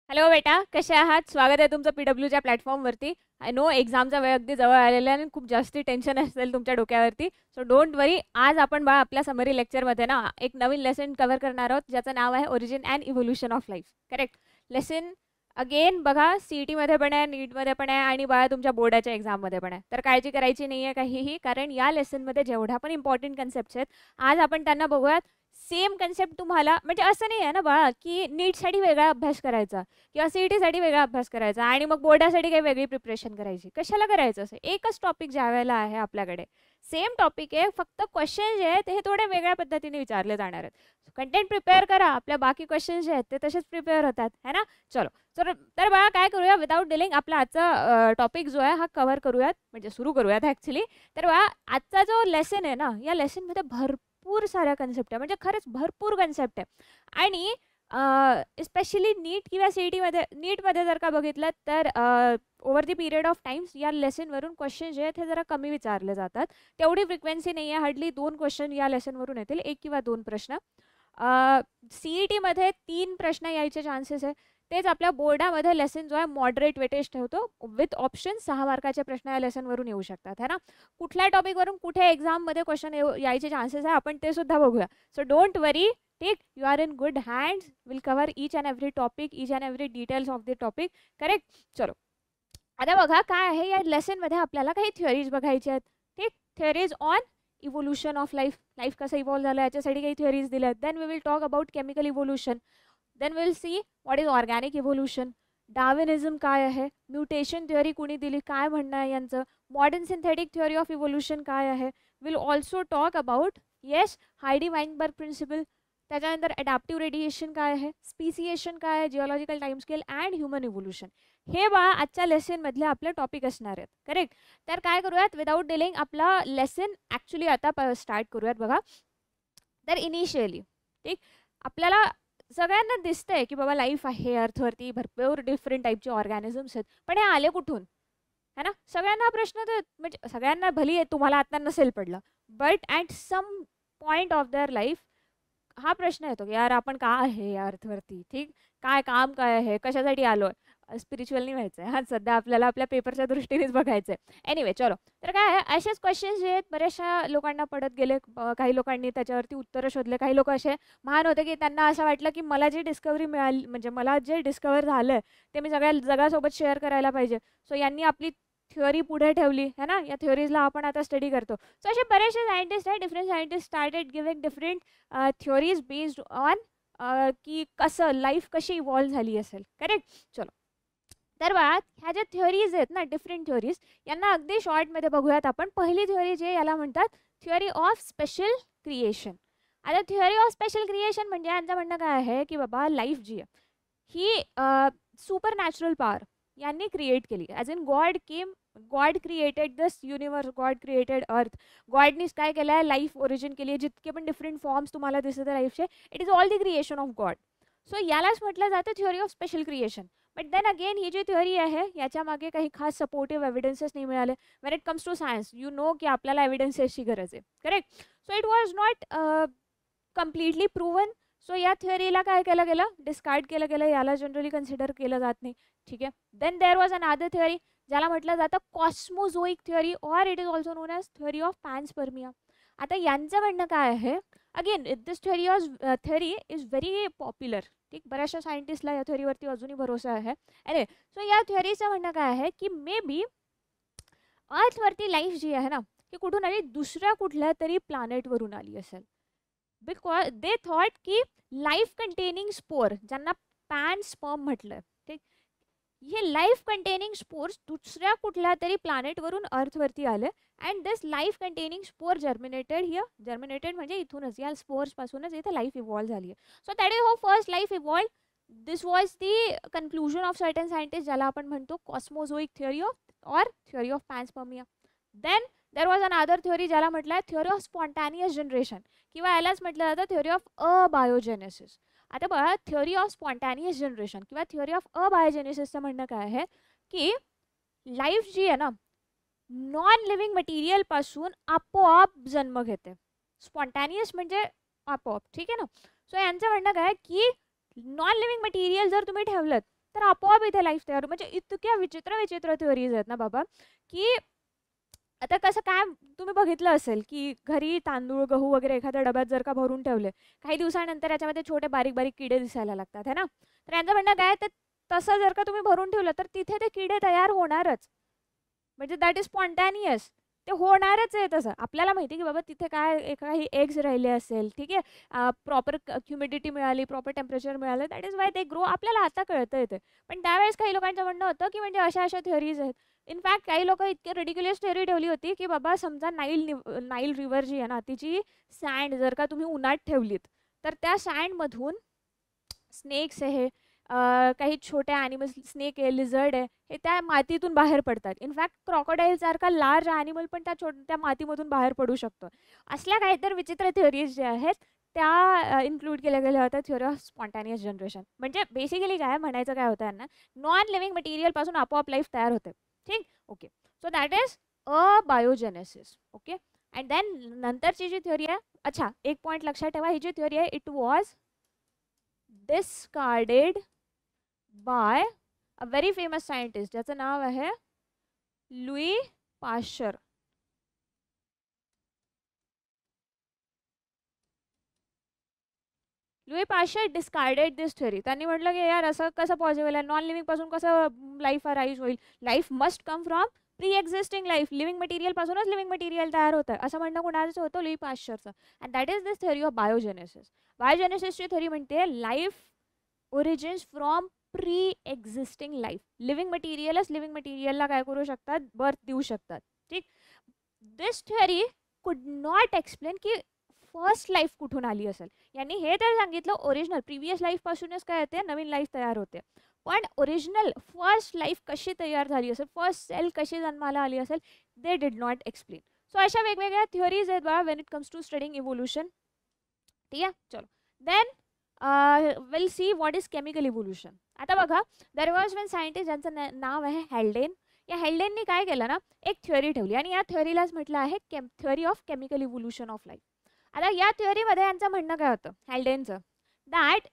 Hello बेटा, कसे आहात? स्वागत आहे तुमचं PWच्या प्लॅटफॉर्मवरती. आय नो एक्झामचा वेळ अगदी जवळ आलेला आहे आणि खूप जास्ती टेन्शन असेल तुमच्या डोक्यावरती. सो डोंट वरी. आज आपण बघा आपल्या समरी लेक्चरमध्ये ना एक नवीन लेसन कव्हर करणार आहोत, ज्याचं नाव आहे origin and evolution of life. Correct. Lesson again बघा, CETमध्ये पण आहे, नीटमध्ये पण आहे आणि बघा तुमच्या बोर्डाच्या एक्झाममध्ये पण आहे. तर काळजी करायची नाही आहे काहीही, कारण या लेसनमध्ये जेवढ्या पण इम्पॉर्टंट कन्सेप्ट्स आहेत आज आपण त्यांना बघूयात. सेम कन्सेप्ट तुम्हाला, म्हणजे असं नाही आहे ना बाळा की नीटसाठी वेगळा अभ्यास करायचा किंवा CETसाठी वेगळा अभ्यास करायचा आणि मग बोर्डासाठी काही वेगळी प्रिपरेशन करायची. कशाला करायचं असं? एकच टॉपिक ज्या वेळेला आहे आपल्याकडे, सेम टॉपिक आहे, फक्त क्वेश्चन जे आहेत ते थोड्या वेगळ्या पद्धतीने विचारले जाणार आहेत. कंटेंट प्रिपेअर करा, आपल्या बाकी क्वेश्चन जे आहेत ते तसेच प्रिपेअर होतात, है ना. चलो. तर बघा काय करूया, विदाऊट डिलिंग आपला आजचा टॉपिक जो आहे हा कव्हर करूयात, म्हणजे सुरू करूयात ॲक्च्युली. तर बघा आजचा जो लेसन आहे ना, या लेसनमध्ये भरपूर साऱ्या कन्सेप्ट आहे, म्हणजे खरंच भरपूर कन्सेप्ट आहे. आणि स्पेशली नीट किंवा CETमध्ये, नीटमध्ये जर का बघितलं तर over the period of times या लेसनवरून क्वेश्चन जे आहेत हे जरा कमी विचारले जातात. तेवढी फ्रिक्वेन्सी नाही आहे, हार्डली 2 क्वेश्चन या लेसनवरून येतील, 1 किंवा 2 प्रश्न. CETमध्ये 3 प्रश्न यायचे चान्सेस आहे. तेच आपल्या बोर्डामध्ये लेसन जो आहे मॉडरेट वेटेज ठेवतो, विथ ऑप्शन 6 मार्काचे प्रश्न या लेसनवरून येऊ शकतात, है ना. कुठल्या टॉपिकवरून कुठे एक्झाममध्ये क्वेश्चन यायचे चान्सेस आहे आपण ते सुद्धा बघूया. सो डोंट वरी. ठीक, you are in good hands. Will cover each and every topic, each and every details of the topic. Correct. चलो, आता बघा काय आहे या लेसनमध्ये आपल्याला काही थिअरीज बघायच्या आहेत. ठीक, theories on evolution of life. Life कसं इव्हॉल्व झालं याच्यासाठी काही थिअरीज दिल्या आहेत. Then we will talk about chemical evolution. Then will see what is organic evolution. Darwinism काय आहे, म्युटेशन थिअरी कुणी दिली, काय म्हणणं आहे यांचं, modern synthetic theory of evolution काय आहे. Will also talk about yes Hardy Weinberg principle. त्याच्यानंतर अडॅप्टिव्ह रेडिएशन काय आहे, स्पीसिएशन काय आहे, geological timescale and human evolution. हे बा आजच्या लेसनमधले आपले टॉपिक असणार आहेत. करेक्ट. तर काय करूयात, विदाऊट डिलेइंग आपला लेसन ॲक्च्युली आता स्टार्ट करूयात. बघा, तर इनिशियली ठीक, आपल्याला सगळ्यांना दिसतंय की बाबा लाईफ आहे अर्थवरती, भरपूर डिफरंट टाईपचे ऑर्गॅनिझम्स आहेत, पण हे आले कुठून, है ना. सगळ्यांना हा प्रश्न तर, म्हणजे सगळ्यांना भली तुम्हाला आता नसेल पडलं, but at some point of their life हा प्रश्न येतो की यार आपण का आहे या अर्थवरती. ठीक, काय काम काय आहे, कशासाठी आलोय. स्पिरिच्युअल नाही व्हायचं आहे, हा सध्या आपल्याला आपल्या पेपरच्या दृष्टीनेच बघायचं आहे. एनिवे चलो. तर काय आहे, असेच क्वेश्चन्स जे आहेत बऱ्याचशा लोकांना पडत गेले. काही लोकांनी त्याच्यावरती उत्तरं शोधले. काही लोक असे महान होते की त्यांना असं वाटलं की मला जी डिस्कवरी मिळाली, म्हणजे मला जे डिस्कवर झालं ते मी सगळ्या जगासोबत शेअर करायला पाहिजे. सो यांनी आपली थिअरी पुढे ठेवली, है ना. या थिअरीजला आपण आता स्टडी करतो. सो असे बरेचसे सायंटिस्ट आहेत, different scientist started giving different theories based on की कसं लाईफ कशी इव्हॉल्व झाली असेल. करेक्ट. चलो, तर बघा ह्या ज्या थिअरीज आहेत ना, डिफरंट थिअरीज, यांना अगदी शॉर्टमध्ये बघूयात आपण. पहिली थिअरी जे याला म्हणतात थिअरी ऑफ स्पेशल क्रिएशन. आता थिअरी ऑफ स्पेशल क्रिएशन म्हणजे यांचं म्हणणं काय आहे की बाबा लाईफ जी आहे ही सुपर नॅचरल पॉवर यांनी क्रिएट केली. As in God came, God created this universe, God created अर्थ. गॉडनीच काय केलं आहे, लाईफ ओरिजिन केली आहे. जितके पण डिफरंट फॉर्म्स तुम्हाला दिसत आहे लाईफचे, it is all the creation of God. So यालाच म्हटलं जातं theory of special creation. But then again ही जी थिअरी आहे याच्या मागे काही खास सपोर्टिव्ह एव्हिडन्सेस नाही मिळाले. When it comes to science, you know की आपल्याला एव्हिडन्सेसची गरज आहे. Correct. So it was not completely proven. So या थिअरीला काय केलं गेलं, डिस्कार्ड केलं गेलं, याला जनरली कन्सिडर केलं जात नाही. ठीक आहे. Then there was another theory ज्याला म्हटलं जातं cosmozoic theory, or it is also known as theory of panspermia. आता यांचं म्हणणं काय आहे, again this theory is very popular. ठीक, बऱ्याचशा सायंटिस्टला या थिअरीवरती अजूनही भरोसा आहे. अरे सो या थिअरीचं म्हणणं काय आहे की मे बी अर्थवरती लाईफ जी आहे ना ती कुठून आली, दुसऱ्या कुठल्या तरी प्लॅनेटवरून आली असेल. बिकॉज दे थॉट की लाईफ कंटेनिंग स्पोर, ज्यांना पॅनस्पर्म म्हटलं, ठीक, हे लाईफ कंटेनिंग स्पोर्स दुसऱ्या कुठल्या तरी प्लॅनेटवरून अर्थवरती आले. And this life containing spore germinated here. Germinated म्हणजे इथूनच, या स्पोर्सपासूनच इथे लाईफ इव्हॉल्व झाली आहे. So that is how first life evolve. This was the conclusion of certain scientist, ज्याला आपण म्हणतो cosmozoic theory of or theory of panspermia. Then there was another theory ज्याला म्हटलं आहे थिअरी ऑफ स्पॉन्टॅनियस जनरेशन, किंवा यालाच म्हटलं जातं थिअरी ऑफ अबायोजेनेसिस. आता बघा, थिअरी ऑफ स्पॉन्टॅनियस जनरेशन किंवा थिअरी ऑफ अबायोजेनेसिसचं म्हणणं काय आहे की लाईफ जी आहे ना नॉन लिव्हिंग मटेरियलपासून आपोआप जन्म घेते. स्पॉन्टॅनियस म्हणजे आपोआप. ठीक आहे ना. सो यांचं म्हणणं काय की नॉन लिव्हिंग मटेरियल जर तुम्ही ठेवलं तर आपोआप इथे लाईफ तयार, म्हणजे इतक्या विचित्र विचित्र थिअरीज आहेत ना बाबा, की आता कसं काय तुम्ही बघितलं असेल की घरी तांदूळ गहू वगैरे एखाद्या डब्यात जर का भरून ठेवले, काही दिवसानंतर याच्यामध्ये छोटे बारीक बारीक किडे दिसायला लागतात है ना. तर यांचं म्हणणं काय, तर तसं जर का तुम्ही भरून ठेवलं तर तिथे ते किडे तयार होणारच, म्हणजे दॅट इज स्पॉन्टॅनियस, ते होणारच आहे तसं. आपल्याला माहिती की बाबा तिथे काय काही एग्स राहिले असेल, ठीक आहे, प्रॉपर ह्युमिडिटी मिळाली, प्रॉपर टेम्परेचर मिळालं, दॅट इज वाय ते ग्रो, आपल्याला आता कळतं येते. पण त्यावेळेस काही लोकांचं म्हणणं होतं की म्हणजे अशा अशा थिअरीज आहेत. इनफॅक्ट काही लोक इतके रिडिक्युलस थिअरी ठेवली होती की बाबा समजा नाईल रिव्हर जी आहे ना, तिची सँड जर का तुम्ही उन्हात ठेवलीत तर त्या सँडमधून स्नेक्स आहे, काही छोटे ॲनिमल्स, स्नेक आहे, लिझर्ड आहे, हे त्या मातीतून बाहेर पडतात. इनफॅक्ट क्रॉकोडाईल सारखा लार्ज ॲनिमल पण त्या मातीमधून बाहेर पडू शकतो. असल्या काहीतरी विचित्र थिअरीज ज्या आहेत त्या इन्क्लूड केल्या गेल्या होत्या थिअरी ऑफ स्पॉन्टॅनियस जनरेशन. म्हणजे बेसिकली काय म्हणायचं काय होतं यांना, नॉन लिव्हिंग मटेरियलपासून आपोआप लाईफ तयार होते. ठीक, okay. So that is abiogenesis. Okay. And then नंतरची जी थिअरी आहे, अच्छा एक पॉईंट लक्षात ठेवा, ही जी थिअरी आहे it was discarded by a very famous scientist ज्याचं नाव आहे Louis Pasteur. Louis Pasteur discarded this theory. त्यांनी म्हटलं की यार असं कसं पॉसिबल आहे, नॉन लिव्हिंग पासून कसं लाईफ अराईज होईल, life must come from pre existing life, living material पासूनच लिव्हिंग मटेरियल तयार होतं, असं म्हणणं कोणाचं होतं, लुई पाश्चरचं. And that is this theory of biogenesis. बायोजेनेसिसची थ्योरी म्हणते life origins from pre existing life. Living मटेरियलच लिव्हिंग मटेरियलला काय करू शकतात, बर्थ देऊ शकतात. ठीक, this theory could not explain की फर्स्ट लाईफ कुठून आली असेल. यांनी हे तर सांगितलं ओरिजिनल प्रिव्हियस लाईफपासूनच काय येते, नवीन लाईफ तयार होते, पण ओरिजिनल फर्स्ट लाईफ कशी तयार झाली असेल, फर्स्ट सेल कशी जन्माला आली असेल, they did not explain. So अशा वेगवेगळ्या थिअरीज आहेत बघा when it comes to studying evolution. ठीक आहे, चलो then will see what is chemical evolution. आता बघा, देर वॉज वन सायंटिस्ट ज्यांचं नाव आहे हॅल्डेन. या हॅल्डेननी काय केलं ना, एक थिअरी ठेवली आणि या थिअरीलाच म्हटलं आहे theory of chemical evolution of life. आता या थिअरीमध्ये यांचं म्हणणं काय होतं हॅल्डेनचं, that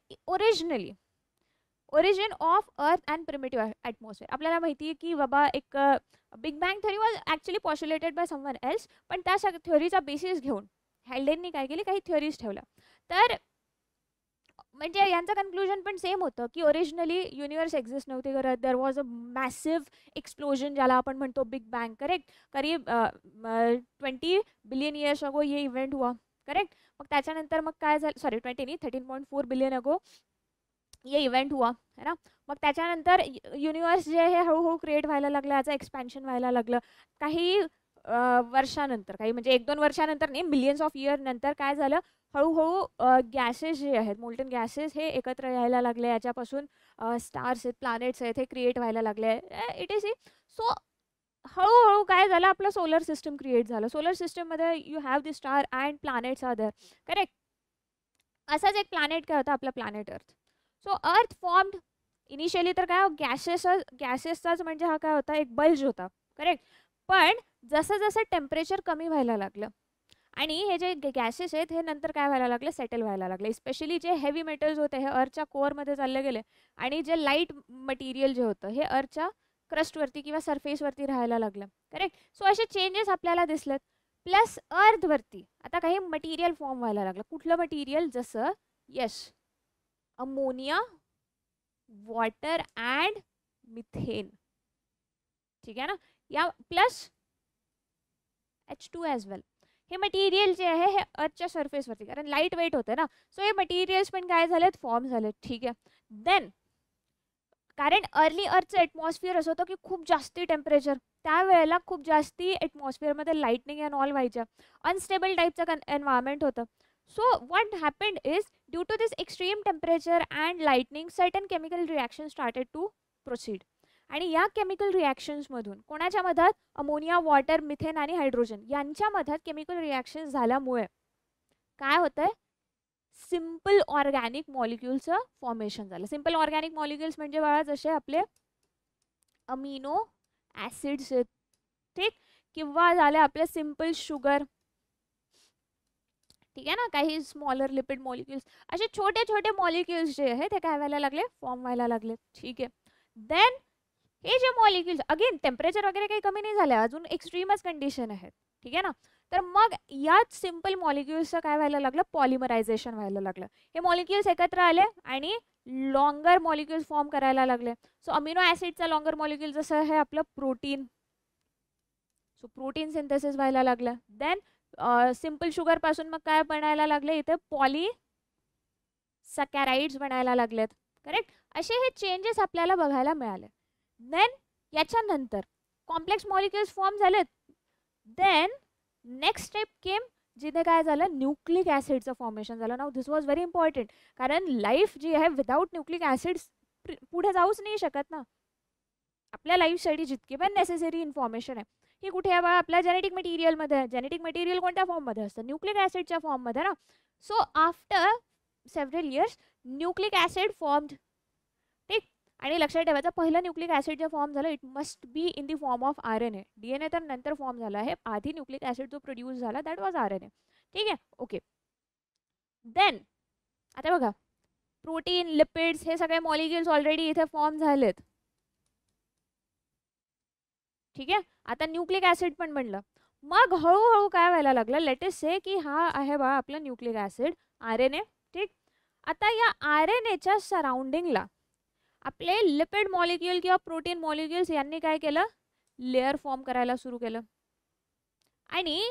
origin of earth and primitive atmosphere. आपल्याला माहिती आहे की बाबा एक big bang theory was actually postulated by someone else, पण त्या थिअरीचा बेसिस घेऊन हॅल्डेननी काय केली, काही थिअरीज ठेवल्या. तर म्हणजे यांचं कन्क्लुजन पण सेम होतं की ओरिजिनली युनिवर्स एक्झिस्ट नव्हती करत, देर वॉज अ मॅसिव्ह एक्सप्लोजन ज्याला आपण म्हणतो बिग बँग. करेक्ट, करीब 20 बिलियन ईयर्स अगो ये इव्हेंट हुआ. करेक्ट, मग त्याच्यानंतर मग काय झालं, सॉरी 20 नाही 13.4 बिलियन अगो ये इव्हेंट हुआ है ना. मग त्याच्यानंतर युनिवर्स जे आहे हळूहळू क्रिएट व्हायला लागलं, याचं एक्सपॅन्शन व्हायला लागलं. काही वर्षानंतर, काही म्हणजे 1-2 वर्षानंतर नाही, मिलियन्स ऑफ इयर नंतर काय झालं, हळूहळू गॅसेस जे आहेत, मोल्टन गॅसेस हे एकत्र यायला लागले, याच्यापासून स्टार्स आहेत, प्लॅनेट्स आहेत, हे क्रिएट व्हायला लागले. इट इज सो हळूहळू काय झालं, आपलं सोलर सिस्टम क्रिएट झालं. सोलर सिस्टममध्ये you have the star and planets are there. Correct, असाच एक प्लॅनेट काय होता, आपला प्लॅनेट अर्थ. सो अर्थ फॉर्म्ड इनिशियली तर काय गॅसेसचाच म्हणजे हा काय होता, एक बल्ज होता. करेक्ट, पण जसं जसं टेम्परेचर कमी व्हायला लागलं आणि हे जे गॅसेस आहेत हे नंतर काय व्हायला लागले, सेटल व्हायला लागले. स्पेशली जे हेवी मेटल्स होते हे अर्थच्या कोअरमध्ये चालले गेले आणि जे लाईट मटेरियल जे होतं हे अर्थच्या क्रस्टवरती किंवा सरफेसवरती राहायला लागलं. करेक्ट, सो असे चेंजेस आपल्याला दिसलेत. प्लस अर्थवरती आता काही मटेरियल फॉर्म व्हायला लागलं. कुठलं मटेरियल, जसं yes ammonia, water and methane. ठीक आहे ना, या प्लस H2 ॲज वेल. हे मटेरियल जे आहे हे अर्थच्या सरफेसवरती, कारण लाईट वेट होते ना, सो हे मटेरियल्स पण काय झालेत, फॉर्म झालेत. ठीक आहे, देन कारण अर्ली अर्थचं ॲटमॉस्फिअर असं होतं की खूप जास्ती टेम्परेचर, त्यावेळेला खूप जास्ती ॲटमॉस्फिअरमध्ये लाईटनिंग अँड ऑल व्हायच्या, अनस्टेबल टाईपचं एन्व्हायरमेंट होतं. So what happened is due to this extreme temperature and lightning certain chemical reaction started to proceed. आणि या केमिकल रिॲक्शन्समधून कोणाच्या मधात, अमोनिया, वॉटर, मिथेन आणि हायड्रोजन यांच्या मधात केमिकल रिॲक्शन झाल्यामुळे काय होतंय, सिम्पल ऑर्गॅनिक मॉलिक्युल्सचं फॉर्मेशन झालं. सिम्पल ऑर्गॅनिक मॉलिक्युल्स म्हणजे बघा जसे आपले अमिनो ॲसिड्स आहेत, ठीक, किंवा झाले आपले सिम्पल शुगर. ठीक आहे ना, काही स्मॉलर लिपिड मॉलिक्युल्स, असे छोटे छोटे मॉलिक्युल्स जे आहेत ते काय व्हायला लागले, फॉर्म व्हायला लागले. ठीक आहे, देन हे जे मॉलिक्युल्स, अगेन टेम्परेचर वगैरे काही कमी नाही झालं, अजून एक्स्ट्रीमच कंडिशन आहेत, ठीक आहे ना. तर मग याच सिम्पल मॉलिक्युल्सचं काय व्हायला लागलं, पॉलिमरायझेशन व्हायला लागलं. हे मॉलिक्युल्स एकत्र आले आणि लॉंगर मॉलिक्युल्स फॉर्म करायला लागले. सो अमिनो ॲसिडचा लॉंगर मॉलिक्युल जसं आहे आपलं प्रोटीन, सो प्रोटीन सिंथेसिस व्हायला लागलं. देन सिम्पल शुगर पासून मग काय बनायला लागले, इथे पॉलीसॅकॅराइड्स बनायला लागलेत. करेक्ट. असे हे चेंजेस आपल्याला बघायला मिळाले. देन याच्यानंतर कॉम्प्लेक्स मॉलिक्युल्स फॉर्म झालेत. देन नेक्स्ट स्टेप केम, जिथे काय झालं, न्यूक्लिक ॲसिडचं फॉर्मेशन झालं. Now this was very important, कारण लाईफ जी आहे विदाऊट न्यूक्लिक ॲसिड्स पुढे जाऊच नाही शकत ना. आपल्या लाईफसाठी जितकी पण नेसेसरी इन्फॉर्मेशन आहे ही कुठे आहे बा, आपल्या जेनेटिक मटेरियलमध्ये आहे. जेनेटिक मटेरियल कोणत्या फॉर्ममध्ये असतं, न्यूक्लिक ॲसिडच्या फॉर्ममध्ये ना. So after several years nucleic acid formed. ठीक. आणि लक्षात ठेवायचं, पहिलं न्यूक्लिक ॲसिड जे फॉर्म झालं it must be in the form of RNA. DNA तर नंतर फॉर्म झाला आहे, आधी न्यूक्लिक ॲसिड जो प्रोड्यूस झाला दॅट वॉज RNA. ठीक आहे, ओके. देन आता बघा, प्रोटीन, लिपिड्स हे सगळे मॉलिक्युल्स ऑलरेडी इथे फॉर्म झालेत. ठीक आहे. आता न्यूक्लिक ॲसिड पण बनलं. मग हळूहळू काय व्हायला लागलं, लेट अस से की हा आहे बा आपलं न्यूक्लिक ॲसिड RNA. ठीक. आता या RNAच्या सराउंडिंगला आपले लिपिड मॉलिक्युल किंवा प्रोटीन मॉलिक्युल्स यांनी काय केलं, लेअर फॉर्म करायला सुरू केलं. आणि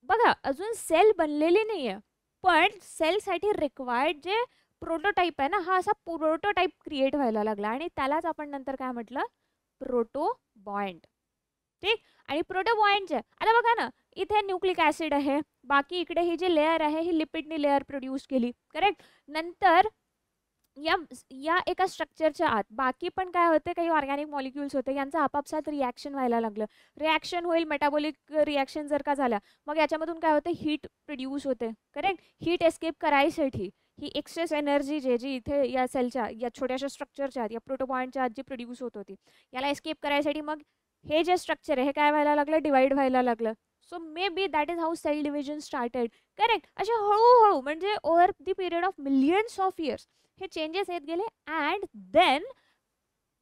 बघा अजून सेल बनलेली नाही आहे, पण सेलसाठी रिक्वायर्ड जे प्रोटोटाईप आहे ना, हा असा प्रोटोटाईप क्रिएट व्हायला लागला आणि त्यालाच आपण नंतर काय म्हटलं, प्रोटोबॉयंट. ठीक. आणि प्रोटोबॉयंटचे आता बघा ना, इथे न्यूक्लिक ॲसिड आहे, बाकी इकडे ही जी लेअर आहे ही लिपिडनी लेअर प्रोड्यूस केली. करेक्ट. नंतर या एका स्ट्रक्चरच्या आत बाकी पण काय होते, काही ऑर्गॅनिक मॉलिक्युल्स होते, यांचं आपापसात रिॲक्शन व्हायला लागलं. रिॲक्शन होईल, मेटाबॉलिक रिॲक्शन जर का झाल्या मग याच्यामधून काय होते, हीट प्रोड्यूस होते. करेक्ट. हीट एस्केप करायसाठी ही एक्सेस एनर्जी जी इथे या सेलच्या या छोट्याशा स्ट्रक्चरच्या आत या प्रोटोबॉयंटच्या आत जी प्रोड्यूस होत होती, याला एस्केप करायसाठी मग हे जे स्ट्रक्चर आहे हे काय व्हायला लागलं, डिवाइड व्हायला लागलं. So may be that is how cell division started. Correct. असे हळूहळू म्हणजे over the period of millions of years हे चेंजेस येत गेले and then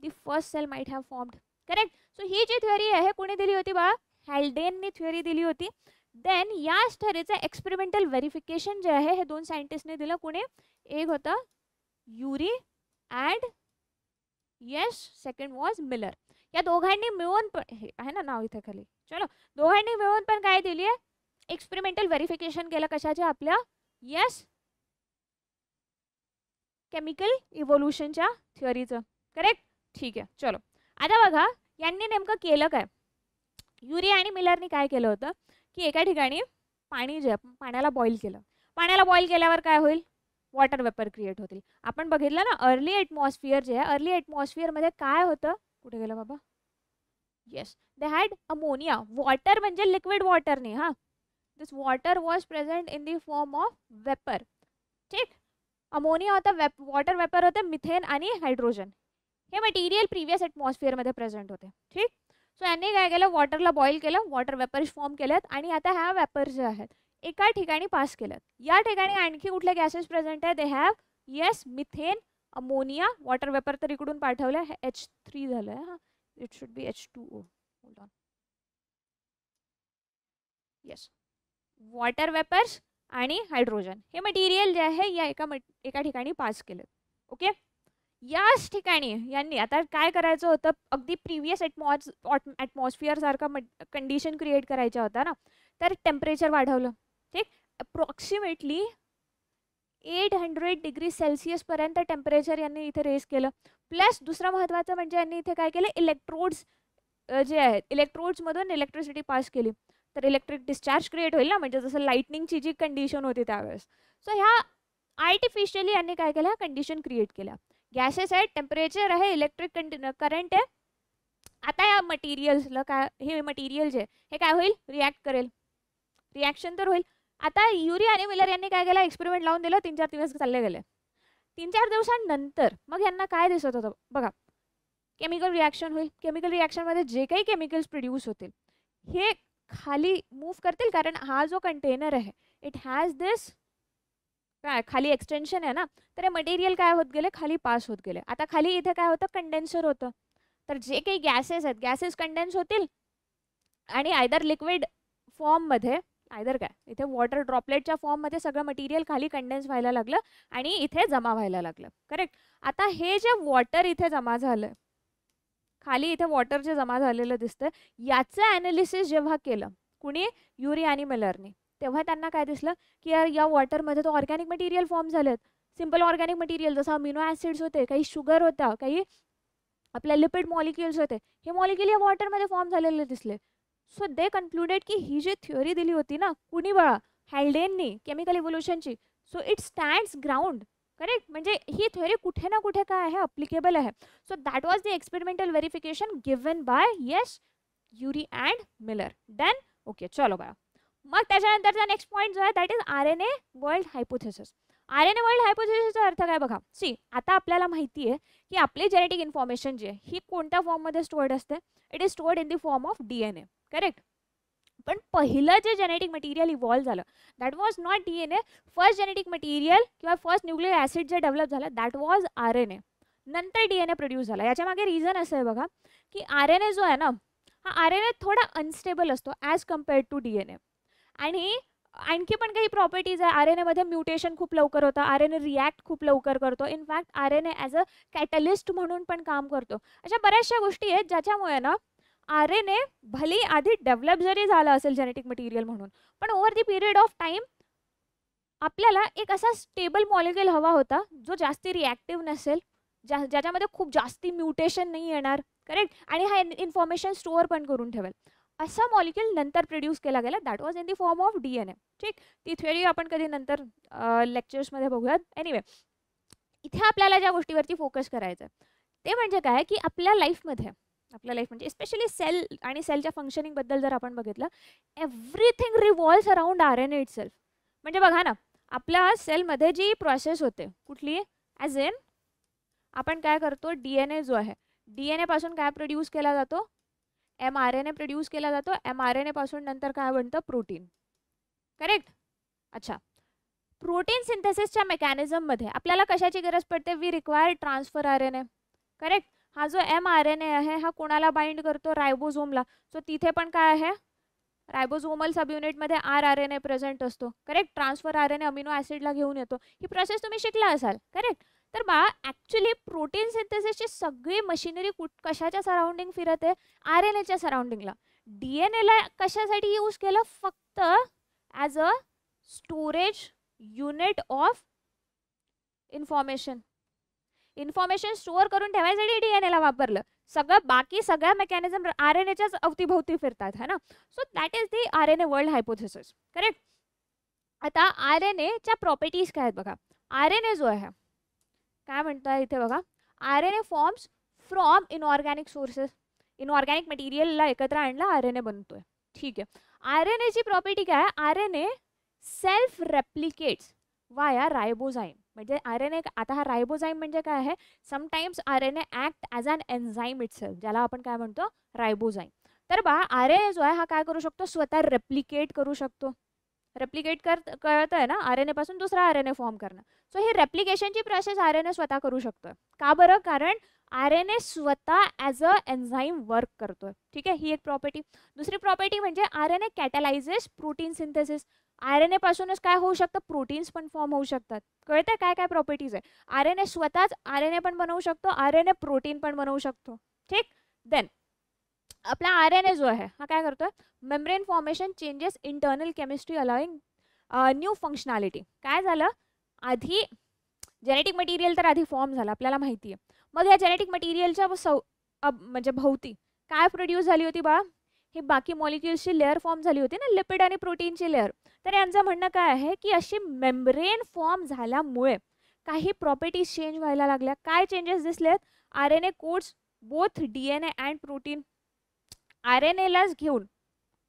the first cell might have formed. Correct. So ही जी थ्योरी आहे कोणी दिली होती बा, हॅल्डेननी थ्योरी दिली होती. देन याच थ्योरीचं एक्सपेरिमेंटल व्हेरिफिकेशन जे आहे हे दोन सायंटिस्टने दिलं. कोणी, एक होता Yuri and yes second was Miller. या दोघांनी मिळून पण, हे आहे ना नाव इथे खाली, चलो, दोघांनी मिळून पण काय दिली आहे, एक्सपेरिमेंटल व्हेरिफिकेशन केलं कशाच्या, आपल्या येस केमिकल इव्होल्युशनच्या थ्योरीचं. करेक्ट. ठीक आहे, चलो. आता बघा यांनी नेमकं केलं काय, युरी आणि मिलरनी काय केलं होतं की एका ठिकाणी पाणी जे पाण्याला बॉईल केलं. पाण्याला बॉईल केल्यावर काय होईल, वॉटर वेपर क्रिएट होतील. आपण बघितलं ना अर्ली ॲटमॉस्फिअर जे आहे, अर्ली ॲटमॉस्फिअरमध्ये काय होतं, कुठे गेलं बाबा, yes they had ammonia. Water म्हणजे लिक्विड वॉटर नाही, हां, this water was present in the form of vapour. ठीक. अमोनिया होता, वॉटर वेपर होते, मिथेन आणि हायड्रोजन हे मटेरियल प्रिव्हियस ॲटमॉस्फिअरमध्ये प्रेझेंट होते. ठीक. सो यांनी काय केलं, वॉटरला बॉईल केलं, वॉटर वेपर्स फॉर्म केलेत आणि आता ह्या वेपर्स जे आहेत एका ठिकाणी पास केलेत. या ठिकाणी आणखी कुठले गॅसेस प्रेझेंट आहेत, they have yes methane, ammonia, water vapour तर इकडून पाठवलं, H3 झालंय, हां, it should be H2O. Hold on, yes, water vapours आणि हायड्रोजन हे मटेरियल जे आहे या एका ठिकाणी पास केलं. ओके. याच ठिकाणी यांनी आता काय करायचं होतं, अगदी प्रिव्हियस ॲटमॉस्फिअर सारखा कंडिशन क्रिएट करायच्या होता ना, तर टेम्परेचर वाढवलं. ठीक. अप्रॉक्सिमेटली 800 डिग्री सेल्सिअस पर्यंत टेम्परेचर यांनी इथे रेज केलं. प्लस दुसरं महत्त्वाचं म्हणजे यांनी इथे काय केलं, इलेक्ट्रोड्स जे आहेत इलेक्ट्रोड्समधून इलेक्ट्रिसिटी पास केली, तर इलेक्ट्रिक डिस्चार्ज क्रिएट होईल ना, म्हणजे जसं लाईटनिंगची जी कंडिशन होती त्यावेळेस. सो ह्या आर्टिफिशियली यांनी काय केलं, कंडिशन क्रिएट केल्या. गॅसेस आहेत, टेम्परेचर आहे, इलेक्ट्रिक करंट आहे. आता या मटेरियल्सला काय, हे मटेरियल जे हे काय होईल, रिॲक्ट करेल, रिॲक्शन तर होईल. आता युरी आणि मिलर यांनी काय केलं, एक्सपेरिमेंट लावून दिलं, 3-4 दिवस चालले गेले. 3-4 दिवसांनंतर मग यांना काय दिसत होतं बघा, केमिकल रिॲक्शन होईल. केमिकल रिॲक्शनमध्ये जे काही केमिकल्स प्रोड्यूस होतील हे खाली मूव्ह करतील, कारण हा जो कंटेनर आहे इट हॅज दिस काय खाली एक्सटेन्शन आहे ना, तर हे मटेरियल काय होत गेले, खाली पास होत गेले. आता खाली इथे काय होतं, कंडेन्सर होतं. तर जे काही गॅसेस आहेत, गॅसेस कंडेन्स होतील आणि आयदर लिक्विड फॉर्ममध्ये, आयदर काय इथे वॉटर ड्रॉपलेटच्या फॉर्ममध्ये सगळं मटेरियल खाली कंडेन्स व्हायला लागलं आणि इथे जमा व्हायला लागलं. करेक्ट. आता हे जे वॉटर इथे जमा झालं, खाली इथे वॉटर जे जमा झालेलं दिसतं, याचं ॲनालिसिस जेव्हा केलं कुणी, युरी आणि मिलरने, तेव्हा त्यांना काय दिसलं की या वॉटरमध्ये तो ऑर्गॅनिक मटेरियल फॉर्म झालेत. सिम्पल ऑर्गॅनिक मटेरियल, जसं अमिनो ॲसिड्स होते, काही शुगर होता, काही आपल्या लिपिड मॉलिक्युल्स होते, हे मॉलिक्युल या वॉटरमध्ये फॉर्म झालेले दिसले. सो दे कन्क्लुडेड की ही जी थिअरी दिली होती ना कुणी बघा, हॅल्डेननी, केमिकल इव्होल्युशनची, so it stands ground. Correct. म्हणजे ही थिअरी कुठे ना कुठे काय आहे, अप्लिकेबल आहे. So that was the experimental verification given by yes Urey and Miller. Done. Okay, चलो बघा. मग त्याच्यानंतरचा नेक्स्ट पॉईंट जो आहे that is RNA world hypothesis. RNA world हायपोथेसिसचा अर्थ काय बघा. सी, आता आपल्याला माहिती आहे की आपली जेनेटिक इन्फॉर्मेशन जी आहे ही कोणत्या फॉर्ममध्ये स्टोअर्ड असते, it is stored in the form of DNA. Correct. पण पहिलं जे जेनेटिक मटेरियल इव्हॉल्व झालं that was not DNA. First genetic material किंवा फर्स्ट न्यूक्लिक ॲसिड जे डेव्हलप झालं दॅट वॉज RNA. नंतर DNA प्रोड्यूस झाला. याच्या मागे रिझन असं आहे बघा की RNA जो आहे ना, हा RNA थोडा अनस्टेबल असतो ॲज कम्पेअर्ड टू DNA. आणि आणखी पण काही प्रॉपर्टीज आहे. RNA मध्ये म्युटेशन खूप लवकर होतं, RNA रिॲक्ट खूप लवकर करतो, in fact RNA as a catalyst म्हणून पण काम करतो. अशा बऱ्याचशा गोष्टी आहेत ज्याच्यामुळे ना RNA भली आधी डेव्हलप जरी झाला असेल जेनेटिक मटेरियल म्हणून, पण over the period of time आपल्याला एक असा स्टेबल मॉलिक्युल हवा होता जो जास्ती रिॲक्टिव्ह नसेल, ज्याच्यामध्ये खूप जास्ती म्युटेशन नाही येणार. करेक्ट. आणि हा इन्फॉर्मेशन स्टोअर पण करून ठेवेल. असा मॉलिक्युल नंतर प्रोड्यूस केला गेला that was in the form of DNA. ठीक. ती थिअरी आपण कधी नंतर लेक्चर्समध्ये बघूयात. एनिवे, इथे आपल्याला ज्या गोष्टीवरती फोकस करायचं ते म्हणजे काय की आपल्या लाईफमध्ये, आपल्या लाईफ म्हणजे स्पेशली सेल आणि सेलच्या फंक्शनिंगबद्दल जर आपण बघितलं, everything revolves around RNA itself. म्हणजे बघा ना, आपल्या सेलमध्ये जी प्रोसेस होते कुठली, ॲज इन आपण काय करतो, DNA जो आहे, DNA पासून काय प्रोड्यूस केला जातो, mRNA प्रोड्यूस केला जातो. mRNA पासून नंतर काय बनतं, प्रोटीन. करेक्ट. अच्छा, प्रोटीन सिंथेसिसच्या मेकॅनिझममध्ये आपल्याला कशाची गरज पडते, we require transfer RNA. Correct. हा जो mRNA आहे हा कोणाला बाइंड करतो, रायबोझोमला. सो तिथे पण काय आहे, रायबोझोमल सबयुनिटमध्ये RNA प्रेझेंट असतो. करेक्ट. ट्रान्सफर RNA अमिनो ॲसिडला घेऊन येतो. ही प्रोसेस तुम्ही शिकला असाल. करेक्ट. तर बा ॲक्च्युली प्रोटीन सिंथेसिसची सगळी मशिनरी कशाच्या सराउंडिंग फिरते, RNAच्या सराउंडिंगला. DNAला कशासाठी यूज केलं, फक्त as a storage unit of information. Information store करून ठेवायसाठी DNAला वापरलं. सगळं बाकी सगळ्या मेकॅनिझम RNAच्याच अवतीभोवती फिरतात है ना. So that is the RNA world hypothesis. Correct. आता RNAच्या प्रॉपर्टीज काय आहेत बघा. RNA जो आहे काय म्हणतात इथे बघा, RNA forms from inorganic sources. Inorganic मटेरियलला एकत्र आणला RNA बनतोय. ठीक आहे. RNAची प्रॉपर्टी काय, RNA self replicates via ribozyme. म्हणजे RNA, आता हा रायबोझाईम म्हणजे काय आहे, sometimes RNA act as an enzyme itself, ज्याला आपण काय म्हणतो, रायबोझाईम. तर बा RNA जो आहे हा काय करू शकतो, स्वतः रेप्लिकेट करू शकतो. रेप्लिकेट कळतंय ना, RNA पासून दुसरा RNA फॉर्म करणं. सो ही रेप्लिकेशनची प्रोसेस RNA स्वतः करू शकतो. का बरं, कारण RNA स्वतः ॲज अ एन्झाईम वर्क करतोय. ठीक आहे, ही एक प्रॉपर्टी. दुसरी प्रॉपर्टी म्हणजे RNA कॅटलायझेस प्रोटीन सिंथेसिस. RNA पासूनच काय होऊ शकतं, प्रोटीन्स पण फॉर्म होऊ शकतात. कळतंय काय काय प्रॉपर्टीज आहे. RNA स्वतःच RNA पण बनवू शकतो, RNA प्रोटीन पण बनवू शकतो. ठीक. देन आपला RNA जो आहे हा काय करतोय, membrane formation changes internal chemistry allowing new functionality. काय झालं, आधी जेनेटिक मटेरियल तर आधी फॉर्म झाला आपल्याला माहिती आहे. मग या जेनेटिक मटेरियलच्या म्हणजे भोवती काय प्रोड्यूस झाली होती बा, हे बाकी मॉलिक्युल्सची लेअर फॉर्म झाली होती ना, लिपिड आणि प्रोटीनची लेअर. तर यांचं म्हणणं काय आहे की अशी मेम्ब्रेन फॉर्म झाल्यामुळे काही प्रॉपर्टीज चेंज व्हायला लागल्या. काय चेंजेस दिसलेत, RNA codes both DNA and protein. RNAलाच घेऊन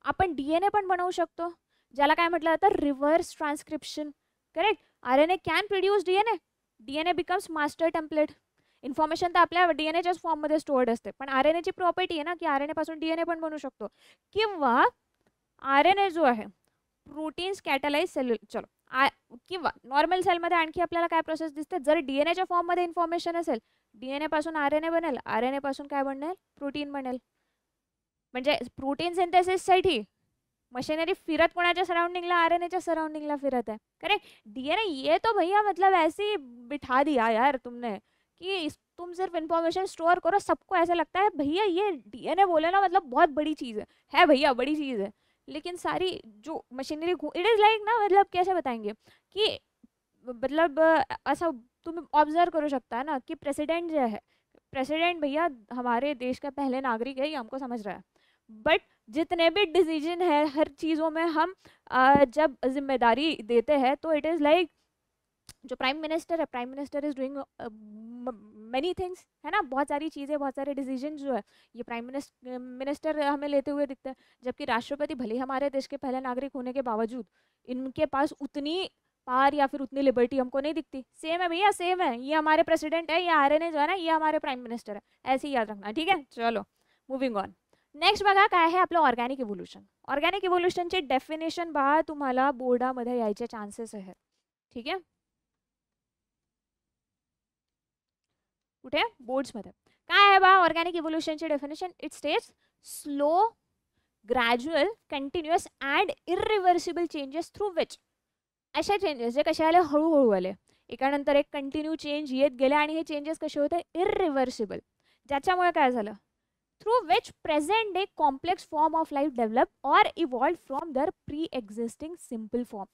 आपण DNA पण बनवू शकतो, ज्याला काय म्हटलं जातं, reverse transcription. Correct. RNA can produce DNA becomes master template. Information तर आपल्या DNAच्याच फॉर्ममध्ये स्टोअर्ड असते, पण RNAची प्रॉपर्टी आहे ना की RNA पासून DNA पण बनवू शकतो. किंवा RNA जो आहे प्रोटीन्स कॅटलाइज चलो किंवा नॉर्मल सेलमध्ये आणखी आपल्याला काय प्रोसेस दिसते, जर डीएनएच्या फॉर्ममध्ये इन्फॉर्मेशन असेल, डीएनए पासून आरएनए बनेल, आरएनए पासून काय बनेल, प्रोटीन बनेल. म्हणजे प्रोटीन सिंथेसिससाठी मशीनरी फिरत कोणाच्या सराउंडिंगला, आरएनएच्या सराउंडिंगला फिरत आहे. करेक्ट. डीएनए ये तो भैया मतलब ऐसे ही बिठा दिया यार तुमने कि तुम सिर्फ इन्फॉर्मेशन स्टोर करो, सबको ऐसा लगता है भैया ये डीएनए बोले ना मतलब बहुत बड़ी चीज़ है भैया बड़ी चीज़ है. लेकिन सारी जो मशीनरी इट इज़ लाइक ना, मतलब कैसे बताएंगे कि मतलब ऐसा तुम ऑब्जर्व करू शकता ना कि प्रेसिडेंट जो है, प्रेसिडेंट भैया हमारे देश का पहले नागरिक है, ये हमको समझ रहा है. बट जितने भी डिसीजन है हर चीज़ों में हम जब जिम्मेदारी देते हैं तो इट इज़ लाइक जो प्राइम मिनिस्टर है, प्राइम मिनिस्टर इज डूइंग मैनी थिंग्स, है ना, बहुत सारी चीज़ें, बहुत सारे डिसीजन जो है ये प्राइम मिनिस्टर हमें लेते हुए दिखते हैं. जबकि राष्ट्रपति भले हमारे देश के पहले नागरिक होने के बावजूद इनके पास उतनी पावर या फिर उतनी लिबर्टी हमको नहीं दिखती. सेम है भैया, सेम है. ये हमारे प्रेसिडेंट है, ये आरएनए जो है ना, ये हमारे प्राइम मिनिस्टर है. ऐसे ही याद रखना, ठीक है. चलो मूविंग ऑन. नेक्स्ट बघा काय आहे आपलं ऑर्गॅनिक इव्होल्युशन. ऑर्गॅनिक इव्होल्युशनची डेफिनेशन बघा तुम्हाला बोर्डामध्ये यायचे चान्सेस आहेत. ठीक आहे. कुठे, बोर्ड्समध्ये काय आहे बा ऑर्गॅनिक इव्होल्युशनची definition. It states slow, gradual, continuous and irreversible changes through which. अशा चेंजेस जे कसे आले, हळूहळू आले, एकानंतर एक कंटिन्यू चेंज येत गेले आणि हे चेंजेस कसे होते, इरिव्हर्सिबल. ज्याच्यामुळे काय झालं, through which present day complex form of life develop or evolved from their pre-existing simple form.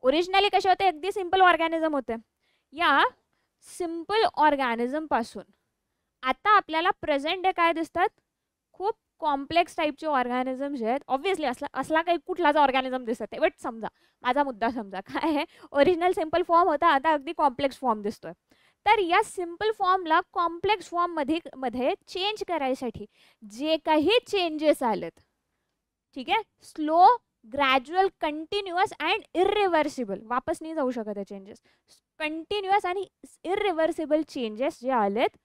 Originally कसे होते, अगदी सिंपल ऑर्गॅनिझम होते. या सिंपल ऑर्गॅनिझम पासून आता आपल्याला प्रेझेंट डे काय दिसतात, खूप कॉम्प्लेक्स टाईपचे ऑर्गॅनिझम जे आहेत. ऑब्व्हियसली असला काही कुठलाच ऑर्गॅनिझम दिसत आहे, बट समजा माझा मुद्दा समजा काय आहे, ओरिजिनल सिंपल फॉर्म होता, आता अगदी कॉम्प्लेक्स फॉर्म दिसतोय. तर या सिंपल फॉर्मला कॉम्प्लेक्स फॉर्ममध्ये चेंज करायसाठी जे काही चेंजेस आलेत, ठीक आहे, slow, gradual, continuous and irreversible, वापस नाही जाऊ शकत आहे चेंजेस, कंटिन्युअस आणि इरिव्हर्सिबल चेंजेस जे आलेत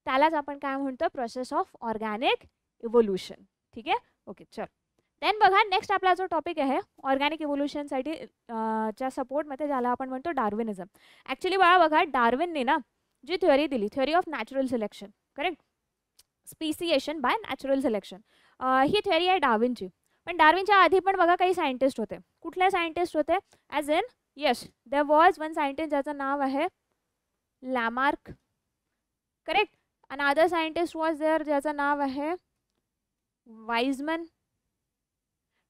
त्यालाच आपण काय म्हणतो, प्रोसेस ऑफ ऑर्गॅनिक इव्होल्युशन. ठीक आहे. ओके, चल. देन बघा नेक्स्ट आपला जो टॉपिक आहे ऑर्गॅनिक इव्होल्युशनसाठी च्या सपोर्टमध्ये, ज्याला आपण म्हणतो डार्विनिझम. ॲक्च्युली बघा डार्विनने ना जी थ्योरी दिली, theory of natural selection, correct, speciation bye natural selection, he theory आहे डार्विनची. पण डार्विनच्या आधी पण बघा काही सायंटिस्ट होते. कुठले सायंटिस्ट होते, as in yes there was one scientist ज्याचं नाव आहे Lamarck, correct. Another scientist was there ज्याचं नाव आहे वाइजमन.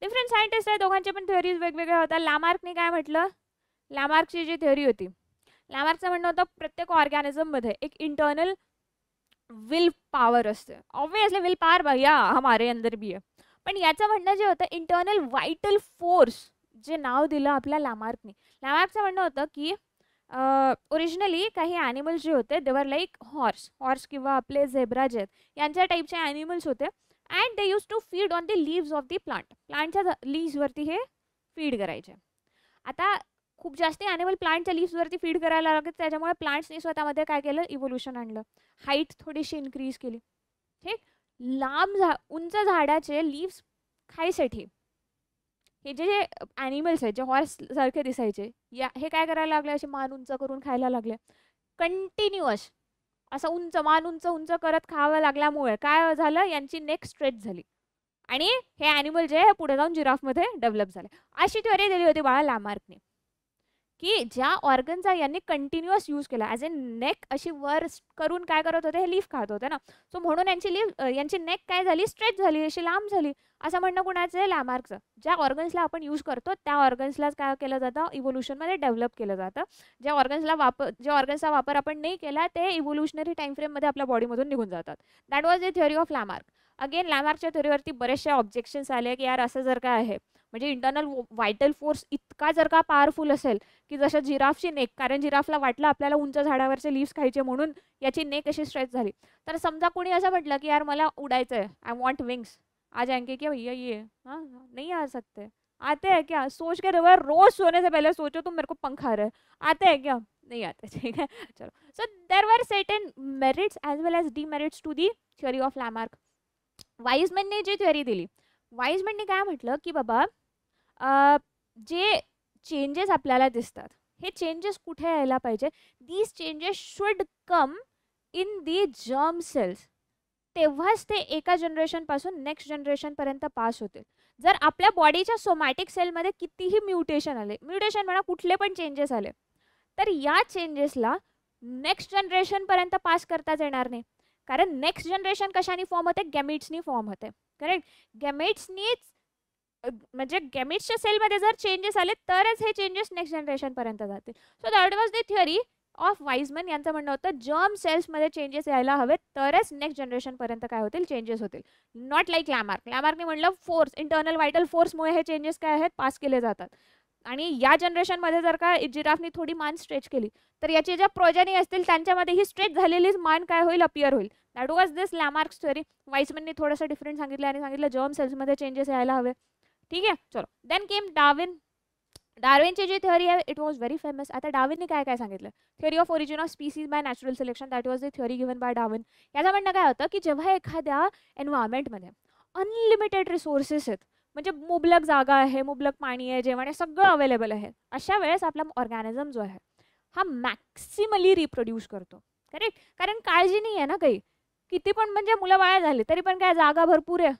डिफरंट सायंटिस्ट आहे, दोघांचे पण थ्योरीज वेगवेगळ्या होत्या. लॅमार्कने काय म्हटलं, लॅमार्कची जी थ्योरी होती, लॅमार्कचं म्हणणं होतं प्रत्येक ऑर्गॅनिझममध्ये एक इंटरनल विल पॉवर असते. ऑब्वियसली विल पॉवर भैया हमारे अंदर भी आहे, पण याचं म्हणणं जे होतं इंटरनल व्हायटल फोर्स, जे नाव दिलं आपल्या लॅमार्कने. लॅमार्कचं म्हणणं होतं की ओरिजिनली काही ॲनिमल्स जे होते देवर लाईक हॉर्स किंवा आपले झेब्रा जे आहेत यांच्या टाईपचे ॲनिमल्स होते. And they use to feed on the leaves of the प्लांटच्या लीव्सवरती हे फीड करायचे. आता खूप जास्त ॲनिमल प्लांटच्या लीव्सवरती फीड करायला लागत, त्याच्यामुळे प्लांट्सनी स्वतःमध्ये काय केलं, इव्होल्युशन आणलं, हाईट थोडीशी इन्क्रीज केली. ठीक, लांब उंच झाडाचे लीव्स खायसाठी हे जे ॲनिमल्स आहेत, जे हॉर्स सारखे दिसायचे, या हे काय करायला लागले, असे मान उंच करून खायला लागले. कंटिन्युअस असं उंच मान उंच करत खावं लागल्यामुळे काय झालं, यांची नेक स्ट्रेच झाली आणि हे ॲनिमल जे आहे पुढे जाऊन जिराफमध्ये डेव्हलप झाले. अशी थ्योरी दिली होती बाळा लॅमार्कने, की ज्या ऑर्गनचा यांनी कंटिन्युअस यूज केला, ॲज अ नेक अशी वर करून काय करत होते, हे लीफ खात होते ना, सो म्हणून यांची नेक काय झाली, स्ट्रेच झाली, अशी लांब झाली. असं म्हणणं कुणाचं आहे, लॅमार्कचं. ज्या ऑर्गन्सला आपण यूज करतो त्या ऑर्गन्सलाच काय केलं जातं, इव्होल्युशनमध्ये डेव्हलप केलं जातं. ज्या ऑर्गन्सचा वापर आपण नाही केला ते इव्होल्युशनरी टाइम फ्रेममध्ये आपल्या बॉडीमधून निघून जातात. That was the theory of Lamarck. Again लॅमार्कच्या थ्योरीवरती बरेचसे ऑब्जेक्शन्स आले की यार असं जर काय आहे, म्हणजे इंटरनल व्हायटल फोर्स इतका जर का पॉवरफुल असेल की जसं जिराफची नेक, कारण जिराफला वाटलं आपल्याला उंच झाडावरचे लीव्स खायचे म्हणून याची नेक अशी स्ट्रेच झाली. तर समजा कोणी असं म्हटलं की यार मला उडायचं आहे, आय वॉन्ट विंग्स, आ जाएंगे क्या भैया ये, हाँ नहीं आ सकते, आते हैं क्या, सोच के रोज सोने से पहले सोचो तुम मेरे को पंखा रहे, आते हैं क्या, नहीं आते. ठीक है, चलो. So there were certain merits as well as demerits to the theory of Lamarck. वाइजमनने जी थ्योरी दिली, वाइजमनने काय म्हटलं की बाबा जे चेंजेस आपल्याला दिसतात, हे चेंजेस कुठे यायला पाहिजे? These changes should come in the germ cells. तेव्हाच ते एका जनरेशनपासून नेक्स्ट जनरेशनपर्यंत पास होतील. जर आपल्या बॉडीच्या सोमॅटिक सेलमध्ये कितीही म्युटेशन आले, म्युटेशन म्हणा कुठले पण चेंजेस आले, तर या चेंजेसला नेक्स्ट जनरेशनपर्यंत पास करताच येणार नाही. कारण नेक्स्ट जनरेशन कशाने फॉर्म होते? गॅमिट्सनी फॉर्म होते. करेक्ट. गॅमिट्सनीच म्हणजे गॅमिट्सच्या सेलमध्ये जर चेंजेस आले तरच हे चेंजेस नेक्स्ट जनरेशनपर्यंत जातील. So that was the theory of Wiseman. यांचं म्हणणं होतं जर्म सेल्समध्ये चेंजेस यायला हवेत तरच नेक्स्ट जनरेशनपर्यंत काय होतील? चेंजेस होतील. Not like लॅमार्क. लॅमार्कने म्हणलं फोर्स, इंटरनल व्हायटल फोर्समुळे हे चेंजेस काय आहेत? पास केले जातात. आणि या जनरेशनमध्ये जर का जिराफनी थोडी मान स्ट्रेच केली तर याची ज्या प्रोजेनी असतील त्यांच्यामध्ये ही स्ट्रेच झालेलीच मान काय होईल? अपियर होईल. That was this Lamarck's theory. वाईजमनने थोडंसं डिफरंट सांगितलं आणि सांगितलं जर्म सेल्समध्ये चेंजेस यायला हवे. ठीक आहे, चलो. Then came Darwin. डार्विनची जी थिअरी आहे इट वॉज व्हेरी फेमस. आता डार्विनने काय काय सांगितलं? Theory of origin of species by natural selection. That was the theory given by Darwin. याचं म्हणणं काय होतं की जेव्हा एखाद्या एन्व्हायरमेंटमध्ये अनलिमिटेड रिसोर्सेस आहेत, म्हणजे मुबलक जागा आहे, मुबलक पाणी आहे, जेवण आहे, सगळं अवेलेबल आहे, अशा वेळेस आपला ऑर्गॅनिझम जो आहे हा मॅक्सिमली रिप्रोड्यूस करतो. करेक्ट. कारण काळजी नाही आहे ना काही, किती पण म्हणजे मुलं बाळा झाले तरी पण काय जागा भरपूर आहे,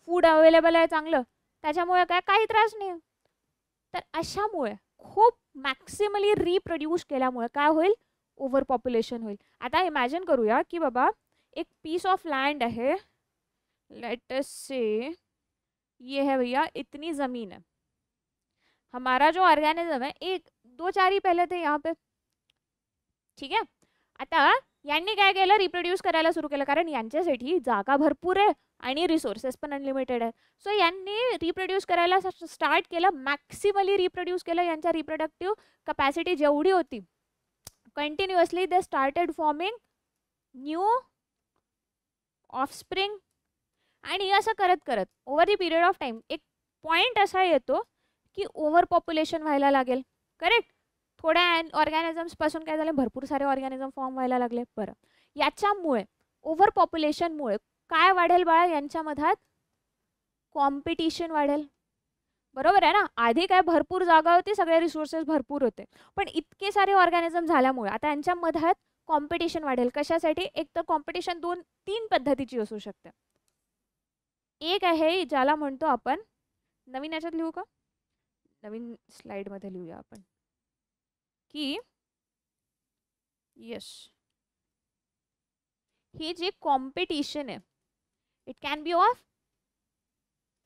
फूड अवेलेबल आहे चांगलं, त्याच्यामुळे काय काही त्रास नाही. तर अशामुळे खूप मॅक्सिमली रिप्रोड्यूस केल्यामुळे काय होईल? ओव्हर पॉप्युलेशन होईल. आता इमॅजिन करूया की बाबा एक पीस ऑफ लैंड है, लेट अस से ये है भैया, इतनी ज़मीन है, हमारा जो ऑर्गेनिज्म है एक दो चार ही पहले थे यहाँ पे. ठीक आहे. आता यांनी काय केलं? रिप्रोड्यूस करायला सुरू केलं, कारण यांच्यासाठी जागा भरपूर आहे आणि रिसोर्सेस पण अनलिमिटेड आहे. सो यांनी रिप्रोड्यूस करायला स्टार्ट केलं, मॅक्सिमली रिप्रोड्यूस केलं. यांच्या रिप्रोडक्टिव्ह कपॅसिटी जेवढी होती continuously they started forming new offspring. आणि असं करत करत over the period of time एक पॉइंट असा येतो की ओव्हर पॉप्युलेशन व्हायला लागेल. करेक्ट. थोड्या ऑर्गॅनिझम्स पासून काय झालं? भरपूर सारे ऑर्गॅनिझम फॉर्म व्हायला लागले. बरं, याच्यामुळे ओव्हर पॉप्युलेशनमुळे काय वाढेल बाळा? यांच्यामध्ये कॉम्पिटिशन वाढेल. बरोबर आहे ना? आधी काय भरपूर जागा होती, सगळे रिसोर्सेस भरपूर होते, पण इतके सारे ऑर्गॅनिझम झाल्यामुळे आता यांच्यामध्ये कॉम्पिटिशन वाढेल. कशासाठी? एक तर कॉम्पिटिशन 2-3 पद्धतीची असू शकते. एक आहे ज्याला म्हणतो आपण, नवीन याच्यात लिहू का? नवीन स्लाइडमध्ये लिहूया आपण की यस, ही जी कॉम्पिटिशन आहे it can be of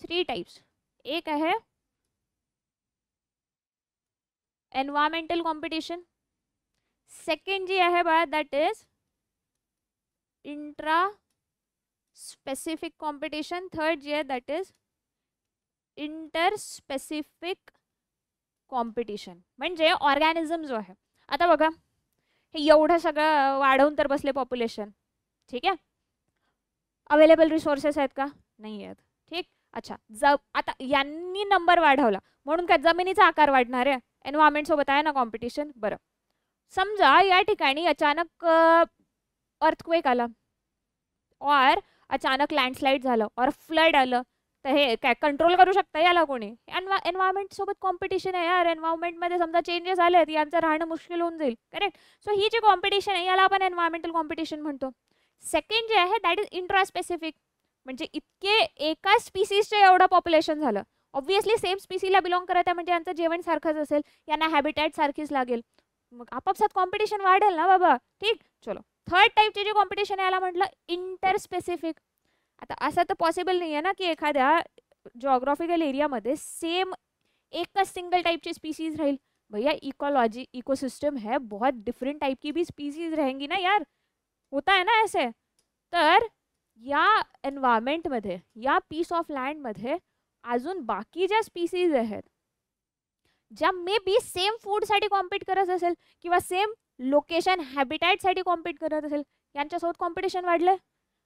3 types. एक आहे एन्व्हायरमेंटल कॉम्पिटिशन. सेकंड जी आहे बाळा that is intra specific competition. Third जी आहे that is inter specific competition. म्हणजे ऑर्गॅनिझम जो आहे, आता बघा हे एवढं सगळं वाढवून तर बसले पॉप्युलेशन. ठीक आहे. अवेलेबल रिसोर्सेस आहेत का? नाही आहेत. ठीक. अच्छा, आता यांनी नंबर वाढवला म्हणून काय जमिनीचा आकार वाढणार आहे? एन्व्हायरमेंट सोबत आहे ना कॉम्पिटिशन. बरं, समजा या ठिकाणी अचानक अर्थक्वेक आला, और अचानक लँडस्लाइड झालं, और फ्लड आलं, तर हे काय कंट्रोल करू शकता याला कोणी? एन्व्हायरमेंट सोबत कॉम्पिटिशन आहे यार. एन्व्हायरमेंटमध्ये समजा चेंजेस आले तर यांचं राहणं मुश्किल होऊन जाईल. करेक्ट. सो ही जी कॉम्पिटिशन आहे याला आपण एन्व्हायरमेंटल कॉम्पिटिशन म्हणतो. सेकंड जे आहे दॅट इज इंट्रा स्पेसिफिक. म्हणजे इतके एका स्पीसीजचे एवढं पॉप्युलेशन झालं, ऑब्व्हियसली सेम स्पीसीला बिलॉंग करत आहे म्हणजे यांचं जेवण सारखंच असेल, यांना हॅबिटॅट सारखीच लागेल, मग आपापसात कॉम्पिटिशन वाढेल ना बाबा. ठीक. चलो, थर्ड टाईपचे जे कॉम्पिटिशन आहे याला म्हटलं इंटर स्पेसिफिक. आता असं तर पॉसिबल नाही आहे ना की एखाद्या जॉग्राफिकल एरियामध्ये सेम एकच सिंगल टाइप की स्पीसीज राहील. भैया इकोलॉजी इकोसिस्टम है, बहुत डिफरेंट टाइप की भी स्पीसीज रहेंगी ना यार, होता है ना ऐसे. तर या एन्व्हायरमेंटमध्ये, या पीस ऑफ लँडमध्ये अजून बाकी ज्या स्पीसीज आहेत ज्या मे बी सेम फूडसाठी कॉम्पीट करत असेल किंवा सेम लोकेशन हॅबिटॅटसाठी कॉम्पीट करत असेल, यांच्यासोबत कॉम्पिटिशन वाढलं.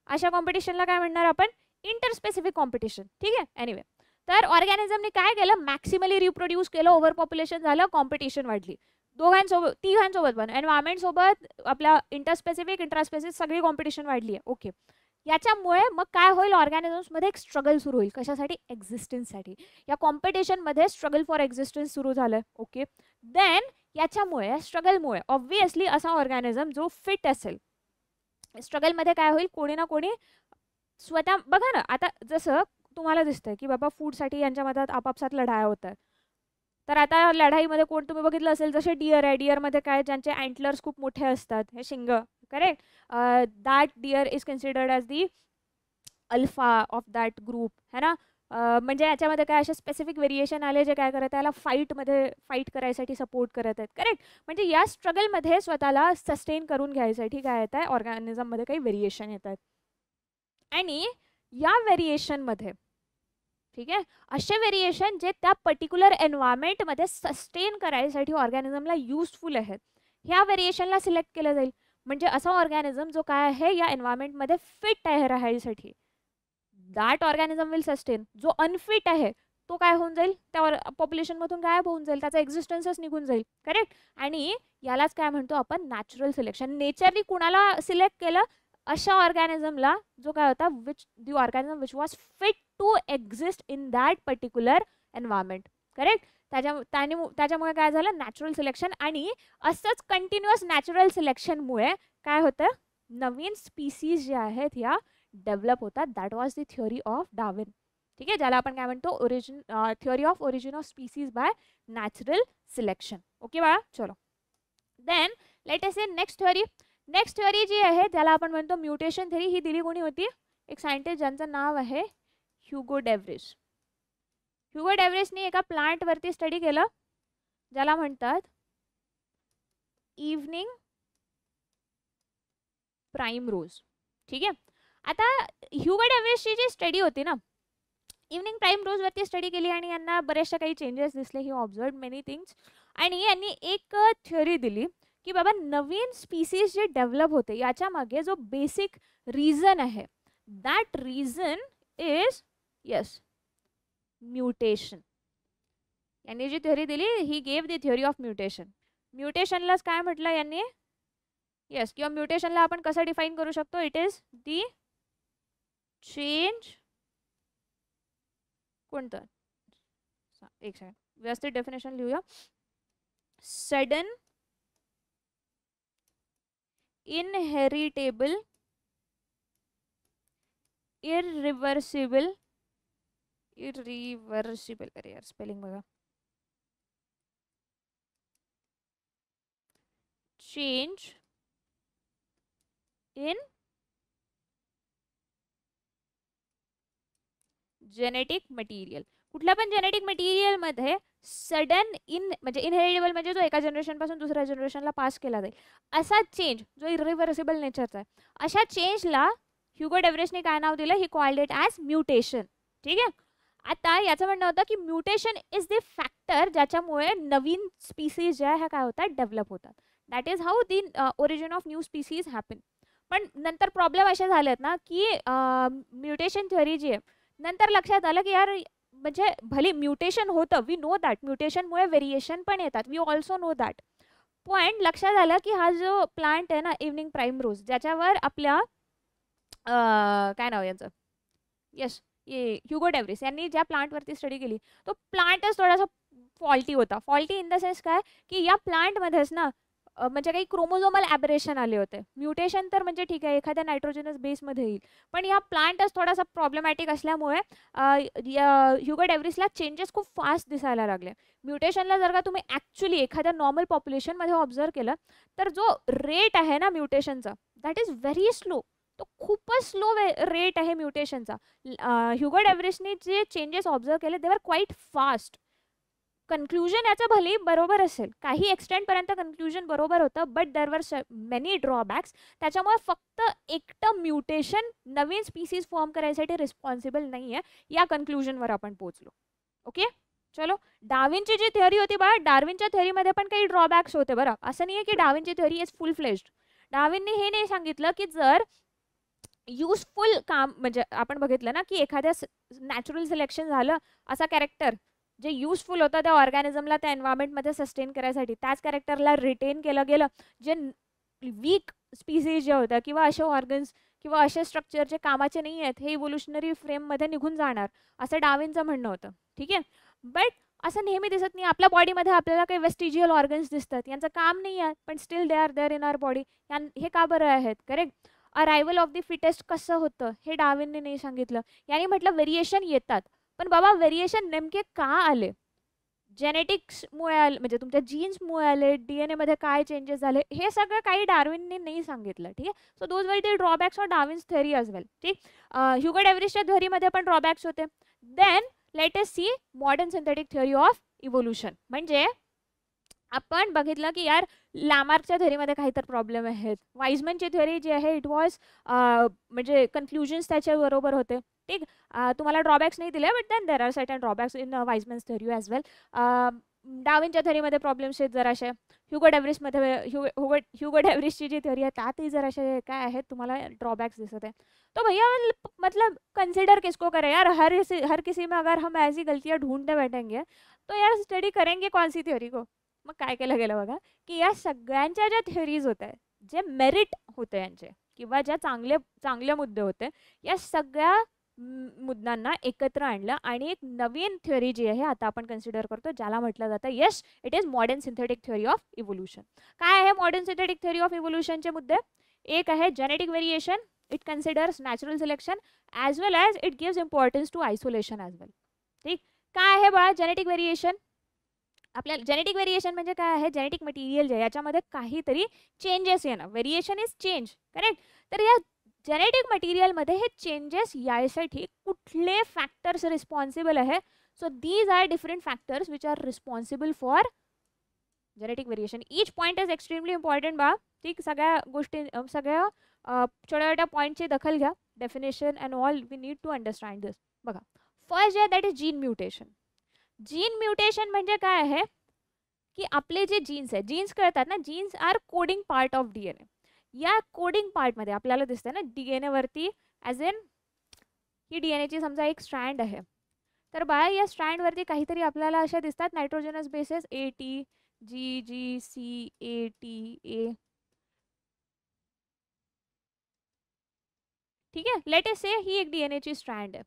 अशा कॉम्पिटिशनला काय म्हणणार आपण? Inter specific competition. ठीक आहे. एनिवे, तर ऑर्गॅनिझमने काय केलं? मॅक्सिमली रिप्रोड्यूस केलं, ओव्हर पॉप्युलेशन झालं, कॉम्पिटिशन वाढली. दोघांसोबत तिघांसोबत पण, एन्व्हायरमेंट सोबत आपल्या इंटरस्पेसिफिक इंट्रास्पेसिफिक सगळी कॉम्पिटिशन वाढली आहे. ओके. याच्यामुळे मग काय होईल, ऑर्गॅनिझम्समध्ये एक स्ट्रगल सुरू होईल. कशासाठी? एक्झिस्टन्ससाठी. या कॉम्पिटिशनमध्ये स्ट्रगल फॉर एक्झिस्टन्स सुरू झालं. ओके, देन याच्यामुळे स्ट्रगलमुळे ऑब्व्हियसली असा ऑर्गॅनिझम जो फिट असेल, स्ट्रगलमध्ये काय होईल, कोणी ना कोणी स्वतः, बघा ना आता जसं तुम्हाला दिसतंय की बाबा फूडसाठी यांच्या मधात आपापसात लढाया होतात. तर आता लढाईमध्ये कोण तुम्ही बघितलं असेल, जसे डिअर आहे, डिअरमध्ये काय ज्यांचे अँटलर्स खूप मोठे असतात, हे शिंग, correct, that deer is considered as the alpha of that group, है ना. म्हणजे याच्यामध्ये काय असे स्पेसिफिक व्हेरिएशन आले जे काय करत त्याला फाईट करायसाठी सपोर्ट करत आहेत. करेक्ट, म्हणजे या स्ट्रगलमध्ये स्वतःला सस्टेन करून घ्यायसाठी काय येत आहे, ऑर्गॅनिझममध्ये काही व्हेरिएशन येत आहेत. आणि या व्हेरिएशनमध्ये, ठीक आहे, असे व्हेरिएशन जे त्या पर्टिक्युलर एन्व्हायरमेंटमध्ये सस्टेन करायसाठी ऑर्गॅनिझमला युजफुल आहेत, ह्या व्हेरिएशनला सिलेक्ट केलं जाईल. म्हणजे असा ऑर्गॅनिझम जो काय आहे या एन्व्हायरमेंटमध्ये फिट आहे राहायसाठी, दॅट ऑर्गॅनिझम विल सस्टेन. जो अनफिट आहे तो काय होऊन जाईल, त्या पॉप्युलेशनमधून गायब होऊन जाईल, त्याचा एक्झिस्टन्सच निघून जाईल. करेक्ट, आणि यालाच काय म्हणतो आपण, नॅचरल सिलेक्शन. नेचरनी कुणाला सिलेक्ट केलं, अशा ऑर्गॅनिझमला जो काय होता, the organism which was fit to exist in that particular environment. Correct, त्याच्यामुळे काय झालं, नॅचरल सिलेक्शन. आणि असंच कंटिन्युअस नॅचरल सिलेक्शनमुळे काय होतं, नवीन स्पीसीज जे आहेत या डेव्हलप होतात. That was the theory of Darwin. ठीक आहे, ज्याला आपण काय म्हणतो, theory of origin of species by natural selection. Okay बाळा, चलो देन लेट अस से नेक्स्ट थिअरी. नेक्स्ट थिअरी जी आहे त्याला आपण म्हणतो म्युटेशन थिअरी. ही दिली कोणी होती, एक सायंटिस्ट ज्यांचं नाव आहे ह्युगो डेव्हरिस. ह्युगो डेव्हरिसने एका प्लांटवरती स्टडी केलं ज्याला म्हणतात इव्हनिंग प्राईम रोज. ठीक आहे, आता ह्युगो डेव्हरिसची जी स्टडी होती ना, इव्हनिंग प्राईम रोजवरती स्टडी केली आणि यांना बरेचशा काही चेंजेस दिसले. ही ऑब्झर्व मेनी थिंग्स आणि यांनी एक थिअरी दिली की बाबा नवीन स्पीसीज जे डेव्हलप होते याच्या मागे जो बेसिक रिझन आहे, that reason is yes mutation. यांनी जी थिअरी दिली, he gave the theory of mutation. म्युटेशनलाच काय म्हटलं यांनी, यस, किंवा म्युटेशनला आपण कसं डिफाईन करू शकतो, इट इज दी चेंज, कोणतं, एक सेकंड व्यवस्थित डेफिनेशन लिहूया, सडन इनहेरिटेबल इरिव्हर्सिबल, अरे यार स्पेलिंग बघा, चेंज इन जेनेटिक मटेरियल. कुठल्या पण जेनेटिक मटेरियलमध्ये सडन म्हणजे इनहेरिटेबल म्हणजे जो एका जनरेशनपासून दुसऱ्या जनरेशनला पास केला जाईल असा चेंज जो इरिव्हर्सिबल नेचरचा आहे, अशा चेंजला ह्युगो डेव्हरिसने काय नाव दिलं, he called it as mutation. ठीक आहे, आता याचं म्हणणं होतं की म्युटेशन इज द फॅक्टर ज्याच्यामुळे नवीन स्पीसीज ज्या ह्या काय होतात, डेव्हलप होतात. That is how the origin of new species happen. पण नंतर प्रॉब्लेम असे झाले आहेत ना की म्युटेशन थिअरी जी आहे, नंतर लक्षात आलं की यार म्हणजे भले म्युटेशन होतं, वी नो दॅट, म्युटेशनमुळे व्हेरिएशन पण येतात, वी ऑल्सो नो दॅट. पण लक्षात आलं की हा जो प्लांट आहे ना इव्हनिंग प्राईम रोज, ज्याच्यावर आपल्या काय नाव यांचं, यस, ह्युगो डेव्हरिस यांनी ज्या प्लांटवरती स्टडी केली तो प्लांटच थोडासा फॉल्टी होता. फॉल्टी इन द सेन्स काय की या प्लांटमध्येच ना म्हणजे काही क्रोमोझोमल ॲबरेशन आले होते. म्युटेशन तर म्हणजे ठीक आहे एखाद्या नायट्रोजनस बेसमध्ये येईल, पण या प्लांटच थोडासा प्रॉब्लेमॅटिक असल्यामुळे ह्युगो डेव्हरिसला चेंजेस खूप फास्ट दिसायला लागले. म्युटेशनला जर का तुम्ही ॲक्च्युली एखाद्या नॉर्मल पॉप्युलेशनमध्ये ऑब्झर्व केलं तर जो रेट आहे ना म्युटेशनचा, दॅट इज व्हेरी स्लो. तो खूपच स्लो रेट आहे म्युटेशनचा. ह्युगो डेव्हरिसने जे चेंजेस ऑब्झर्व केले दे वर क्वाईट फास्ट. कन्क्लुजन याचं भलेही बरोबर असेल, काही एक्सटेंटपर्यंत कन्क्लुजन बरोबर होतं, but there were many drawbacks. त्याच्यामुळे फक्त एकटं म्युटेशन नवीन स्पीसीज फॉर्म करायसाठी रिस्पॉन्सिबल नाही आहे, या कन्क्लुजनवर आपण पोहोचलो. ओके, चलो. डार्विनची जी थिअरी होती बघा, डार्विनच्या थिअरीमध्ये पण काही ड्रॉबॅक्स होते बरं. असं नाही आहे की डार्विनची थिअरी इज फुल फ्लेज्ड. डार्विनने हे नाही सांगितलं की जर युजफुल काम म्हणजे आपण बघितलं ना की एखाद्या नॅचरल सिलेक्शन झालं असा कॅरेक्टर जे युजफुल होतं त्या ऑर्गॅनिझमला त्या एन्व्हायरमेंटमध्ये सस्टेन करायसाठी, त्याच कॅरेक्टरला रिटेन केलं गेलं. जे वीक स्पीसीज जे होत्या किंवा असे ऑर्गन्स किंवा असे स्ट्रक्चर जे कामाचे नाही आहेत हे इव्होल्युशनरी फ्रेममध्ये निघून जाणार, असं डार्विनचं म्हणणं होतं. ठीक आहे. बट असं नेहमी दिसत नाही. आपल्या बॉडीमध्ये आपल्याला काही वेस्टिजियल ऑर्गन्स दिसतात, यांचं काम नाही आहे, पण still they are there in our body. हे का बरं आहेत? Correct. Arrival of the fittest कसं होतं हे डार्विनने नाही सांगितलं. यांनी म्हटलं व्हेरिएशन येतात, पण बाबा व्हेरिएशन नेमके का आले? जेनेटिक्समुळे आले, म्हणजे तुमच्या जीन्समुळे आले, DNA मध्ये काय चेंजेस झाले, हे सगळं काही डार्विनने नाही सांगितलं. ठीक आहे. So those were the drawbacks of Darwin's theory as well. ठीक. ह्युगो डेव्हिसच्या थेअरीमध्ये पण ड्रॉबॅक्स होते. Then let us see modern synthetic theory of evolution. म्हणजे आपण बघितलं की यार लॅमार्कच्या थेअरीमध्ये काहीतरी प्रॉब्लेम आहेत. वाईजमनची थेअरी जी आहे इट वॉज म्हणजे कन्क्लुजन्स त्याच्या बरोबर होते. ठीक. तुम्हाला ड्रॉबॅक्स नाही दिले, but then there are certain drawbacks in Weismann's theory as well. डार्विनच्या थेअरीमध्ये प्रॉब्लेम्स आहेत जराशे. ह्युगो डेव्हिसची जी थेअरी आहे त्यातही जराशे काय आहेत तुम्हाला ड्रॉबॅक्स दिसत आहे. तो भैया मतलब कंसिडर किसको करें यार? हर किसी में अगर हम ऐसी गलतियाँ ढूंढते बैठेंगे तो यार स्टडी करेंगे कौन सी थेअरी को? मग काय केलं गेलं बघा की या सगळ्यांच्या ज्या थेअरीज होत आहेत, जे मेरिट होते यांचे किंवा ज्या चांगले मुद्दे होते, या सगळ्या मुद्द्यांना एकत्र आणलं आणि एक नवीन थेअरी जी आहे आता आपण कन्सिडर करतो, ज्याला म्हटलं जातं yes it is modern synthetic theory of evolution. काय आहे मॉडर्न सिंथेटिक थेअरी ऑफ इव्होल्युशनचे मुद्दे? एक आहे genetic variation. It considers natural selection as well as it gives importance to isolation as well. ठीक. काय आहे बा जेनेटिक व्हेरिएशन? आपल्याला जेनेटिक व्हेरिएशन म्हणजे काय आहे? जेनेटिक मटेरियल जे याच्यामध्ये काहीतरी चेंजेस येणं. Variation is change. करेक्ट. तर या जेनेटिक मटेरियलमध्ये हे चेंजेस यायसाठी कुठले फॅक्टर्स रिस्पॉन्सिबल आहे? So these are different factors which are responsible for genetic variation. Each point is extremely important बा. ठीक. सगळ्या गोष्टी सगळ्या छोट्या छोट्या पॉईंटची दखल घ्या. Definition and all we need to understand this. बघा फर्स्ट जे that is gene mutation. Gene mutation म्हणजे काय आहे की आपले जे जीन्स आहे, जीन्स कळतात ना, genes are coding part of DNA. या कोडिंग पार्टमध्ये आपल्याला दिसतं ना DNA वरती ॲज इन ही DNAची समजा एक स्ट्रँड आहे, तर बाळा या स्ट्रँडवरती काहीतरी आपल्याला अशा दिसतात nitrogenous bases AT GGC ATA. ठीक आहे. लेट अस से ही एक DNAची स्ट्रँड आहे.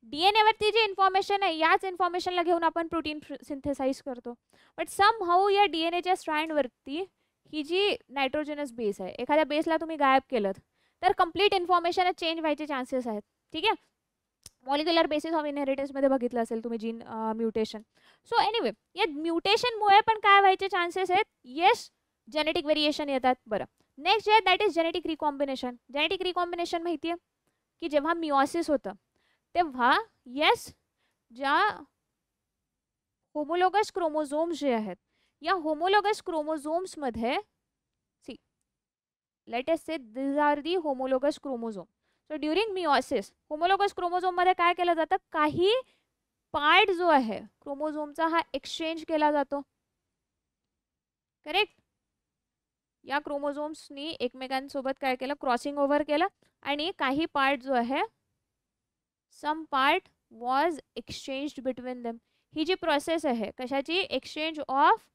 DNA वरती जी इन्फॉर्मेशन आहे याच इन्फॉर्मेशनला घेऊन आपण प्रोटीन सिंथेसाइज करतो. बट सम हाऊ या DNAच्या स्ट्रँडवरती ही जी नायट्रोजनस बेस आहे, एखाद्या बेसला तुम्ही गायब केलं तर कंप्लीट इन्फॉर्मेशन चेंज व्हायचे चान्सेस आहेत. ठीक आहे. मॉलिक्युलर बेसिस ऑफ इनहेरिटन्समध्ये बघितलं असेल तुम्ही जीन म्युटेशन. सो एनिवे या म्युटेशनमुळे पण काय व्हायचे चान्सेस आहेत? येस जेनेटिक व्हेरिएशन येतात. बरं. नेक्स्ट जे that is genetic recombination. Genetic recombination माहिती आहे की जेव्हा मिओसिस होतं तेव्हा येस ज्या होमोलोगस क्रोमोझोम्स जे आहेत या होमोलोगस क्रोमोझोम्समध्ये see let us say this are the homologous chromosome. So during meiosis homologous क्रोमोझोममध्ये काय केलं जातं? काही पार्ट जो आहे क्रोमोझोमचा हा एक्सचेंज केला जातो. करेक्ट. या क्रोमोझोम्सनी एकमेकांसोबत काय केलं? क्रॉसिंग ओव्हर केलं आणि काही पार्ट जो आहे some part was exchanged between them. ही जी प्रोसेस आहे कशाची? Exchange of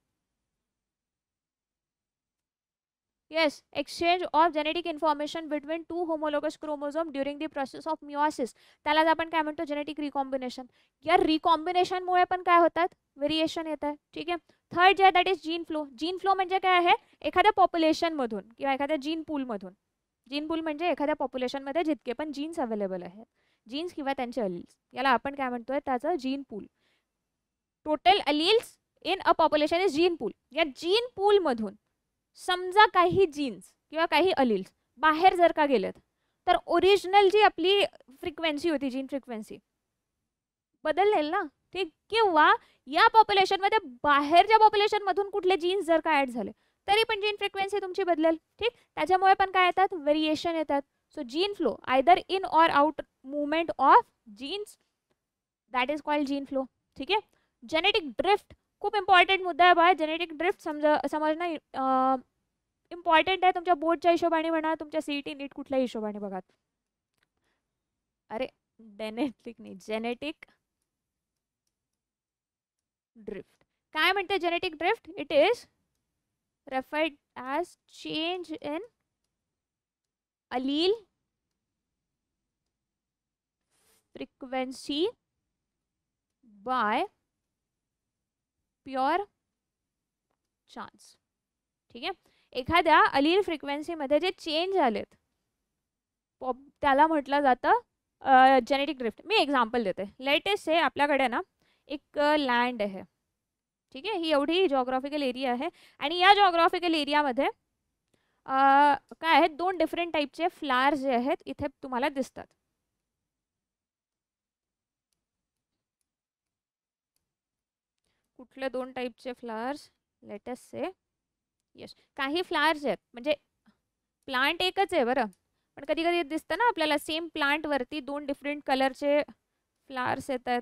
yes exchange of genetic information between two homologous chromosome during the process of meiosis. त्यालाच आपण काय म्हणतो? Genetic recombination. या रिकॉम्बिनेशनमुळे पण काय होतात? व्हेरिएशन येत आहे. ठीक आहे. थर्ड जे आहे that is gene flow. Gene flow म्हणजे काय आहे? एखाद्या पॉप्युलेशनमधून किंवा एखाद्या जीन पूलमधून. जीन पूल म्हणजे एखाद्या पॉप्युलेशनमध्ये जितके पण जीन्स अवेलेबल आहेत, जीन्स किंवा त्यांचे अलील्स, याला आपण काय म्हणतोय? त्याचं gene pool. Total alleles in a population is gene pool. या जीन पूलमधून समजा काही जीन्स किंवा काही अलील्स बाहेर जर का गेलेत तर ओरिजिनल जी आपली फ्रिक्वेन्सी होती, जीन फ्रिक्वेन्सी बदललेल ना. ठीक. किंवा या पॉप्युलेशनमध्ये बाहेरच्या पॉप्युलेशनमधून कुठले जीन्स जर का ॲड झाले तरी पण जीन फ्रिक्वेन्सी तुमची बदलेल. ठीक. त्याच्यामुळे पण काय येतात? व्हेरिएशन येतात. So gene flow either in or out movement of genes that is called gene flow. ठीक आहे. जेनेटिक ड्रिफ्ट खूप इम्पॉर्टंट मुद्दा आहे बा. जेनेटिक ड्रिफ्ट समजणं इम्पॉर्टंट आहे तुमच्या बोर्डच्या हिशोबाने म्हणा, तुमच्या CET नीट कुठल्या हिशोबाने बघा. अरे जेनेटिक नाही, जेनेटिक ड्रिफ्ट. काय म्हणते genetic drift? It is referred as change in allele frequency by pure chance. ठीक आहे. एखाद्या अलील फ्रिक्वेन्सीमध्ये जे चेंज झालेत त्याला म्हटलं जातं जेनेटिक ड्रिफ्ट. मी एक्झाम्पल देते. लेटेस्ट से आपल्याकडे ना एक लँड आहे. ठीक आहे. ही एवढी जॉग्राफिकल एरिया आहे आणि या जॉग्राफिकल एरियामध्ये काय आहेत, दोन डिफरंट टाईपचे फ्लावर्स जे आहेत इथे तुम्हाला दिसतात. कुठले दोन टाईपचे फ्लावर्स? लेटेस्ट से यस, काही फ्लावर्स आहेत म्हणजे प्लांट एकच आहे बरं, पण कधी कधी दिसतं ना आपल्याला सेम प्लांट वरती दोन डिफरंट कलरचे फ्लावर्स येत आहेत,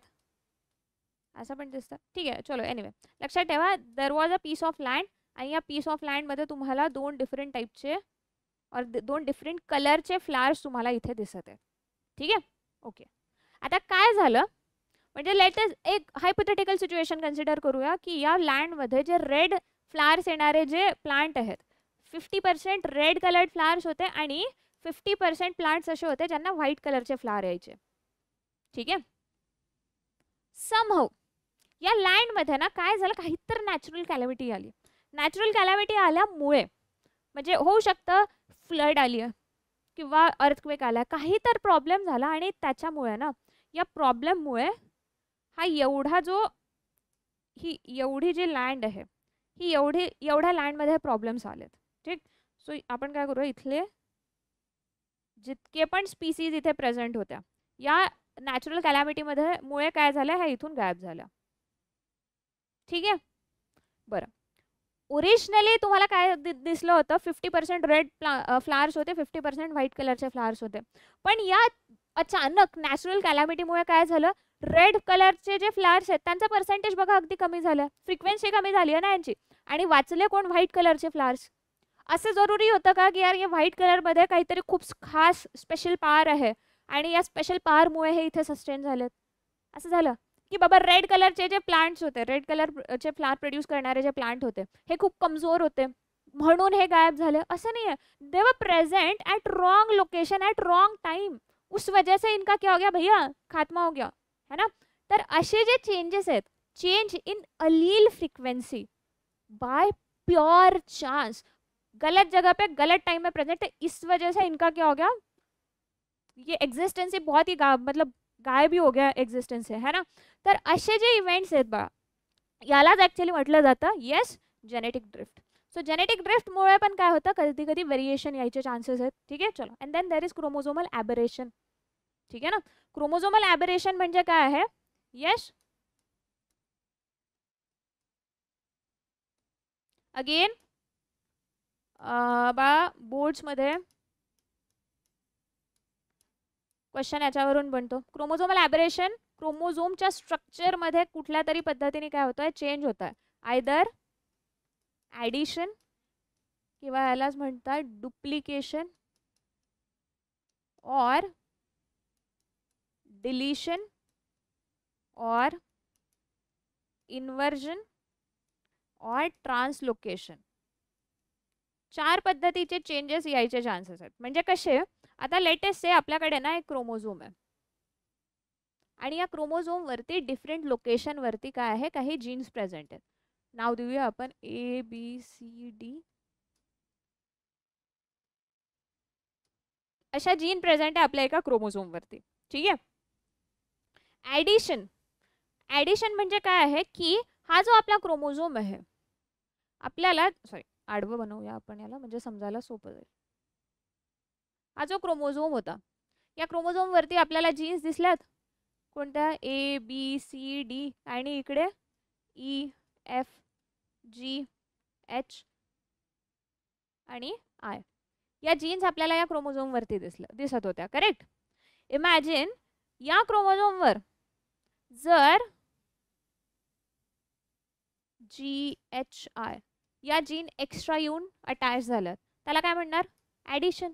असं पण दिसतं. ठीक आहे, चलो एनिवे लक्षात ठेवा, there was a piece of land आणि या पीस ऑफ लँडमध्ये तुम्हाला दोन डिफरंट टाईपचे और दोन डिफरंट कलरचे फ्लावर्स तुम्हाला इथे दिसत आहेत. ठीक आहे, ओके. आता काय झालं म्हणजे लेटेस्ट एक हायपोथेटिकल सिच्युएशन कन्सिडर करूया की या लँडमध्ये जे रेड फ्लावर्स येणारे जे प्लांट आहेत 50% रेड कलर्ड फ्लावर्स होते आणि 50% प्लांट्स असे होते ज्यांना व्हाईट कलरचे फ्लावर यायचे. ठीक आहे. समहाऊ या लँडमध्ये ना काय झालं, काहीतरी नॅचरल कॅलॅमिटी आली. नॅचरल कॅलॅमिटी आल्यामुळे म्हणजे होऊ शकतं फ्लड आली किंवा अर्थक्वेक आला, काही तर प्रॉब्लेम झाला आणि त्याच्यामुळे ना या प्रॉब्लेममुळे हा एवढा जो ही एवढी जी लँड आहे ही एवढ्या लँडमध्ये प्रॉब्लेम्स आलेत. ठीक. सो आपण काय करूया, इथले जितके पण स्पीसीज इथे प्रेझेंट होत्या या नॅचरल कॅलॅमिटीमध्ये मुळे काय झालं, ह्या इथून गायब झाल्या. ठीक आहे. बरं, ओरिजिनली तुम्हाला काय दिसलं होतं, 50% रेड फ्लावर्स होते, 50% व्हाईट कलरचे फ्लावर्स होते. पण या अचानक नॅचरल कॅलॅमिटीमुळे काय झालं, रेड कलरचे जे फ्लावर्स आहेत त्यांचा पर्सेंटेज बघा अगदी कमी झालं, फ्रिक्वेन्सी कमी झाली आहे ना यांची, आणि वाचले कोण, व्हाईट कलरचे फ्लावर्स. असं जरुरी होतं का की यार या व्हाईट कलरमध्ये काहीतरी खूप खास स्पेशल पॉवर आहे आणि या स्पेशल पॉवरमुळे हे इथे सस्टेन झालेत? असं झालं की बाबा रेड कलरचे जे प्लांट्स होते, रेड कलरचे फ्लावर प्रोड्यूस करणारे जे प्लांट होते हे खूप कमजोर होते म्हणून हे गायब झाले? असं नाही आहे. They were present at wrong location at wrong time, उस वजह से इनका क्या हो गया भैया, खात्मा हो गया है ना. तर असे जे चेंजेस आहेत, change in allele frequency by pure chance, गलत जगह पे गलत टाइम में प्रेजेंट है, इस वजह से इनका क्या हो गया, ये एग्जिस्टेंस ही बहुत ही मतलब गायब ही हो गया एग्जिस्टेंस है ना. तर असे जे इव्हेंट्स आहेत बघा, यालाच ॲक्च्युअली म्हटलं जातं yes genetic drift. So genetic ड्रिफ्टमुळे पण काय होतं, कधी कधी व्हेरिएशन यायचे चान्सेस आहेत. ठीक आहे, चलो. And then there is chromosomal aberration. ठीक आहे ना. क्रोमोझोमल ॲबरेशन म्हणजे काय आहे, यस अगेन बा बोर्ड्समध्ये क्वेश्चन याच्यावरून बनतो. क्रोमोझोमल ॲबरेशन, क्रोमोझोमच्या स्ट्रक्चरमध्ये कुठल्या तरी पद्धतीने काय होतं, चेंज होत आहे. आयदर ॲडिशन किंवा यालाच म्हणतात डुप्लिकेशन और डिलीशन और इन्वर्जन और ट्रान्सलोकेशन. 4 पद्धतीचे चेंजेस यायचे चान्सेस आहेत. म्हणजे कसे, आता लेटेस्ट से आपल्याकडे ना एक क्रोमोझोम आहे आणि या क्रोमोझोम वरती डिफरंट लोकेशन वरती काय आहे, काही जीन्स प्रेझेंट आहेत. नाव देऊया आपण ABCD. अशा जीन प्रेझेंट आहे आपल्या एका क्रोमोझोम वरती. ठीक आहे. ॲडिशन म्हणजे काय आहे की हा जो आपला क्रोमोझोम आहे, आपल्याला आडवं बनवूया आपण याला म्हणजे समजायला सोपं जाईल. हा जो क्रोमोझोम होता, या क्रोमोझोम वरती आपल्याला जीन्स दिसल्यात कोणत्या, ABCD आणि इकडे EFGH आणि I. या जीन्स आपल्याला या क्रोमोझोम वरती दिसत होत्या. करेक्ट. इमॅजिन या क्रोमोझोम वर जर GHI या जीन एक्स्ट्रा येऊन अटॅच झाल्यात, त्याला काय म्हणणार, ॲडिशन.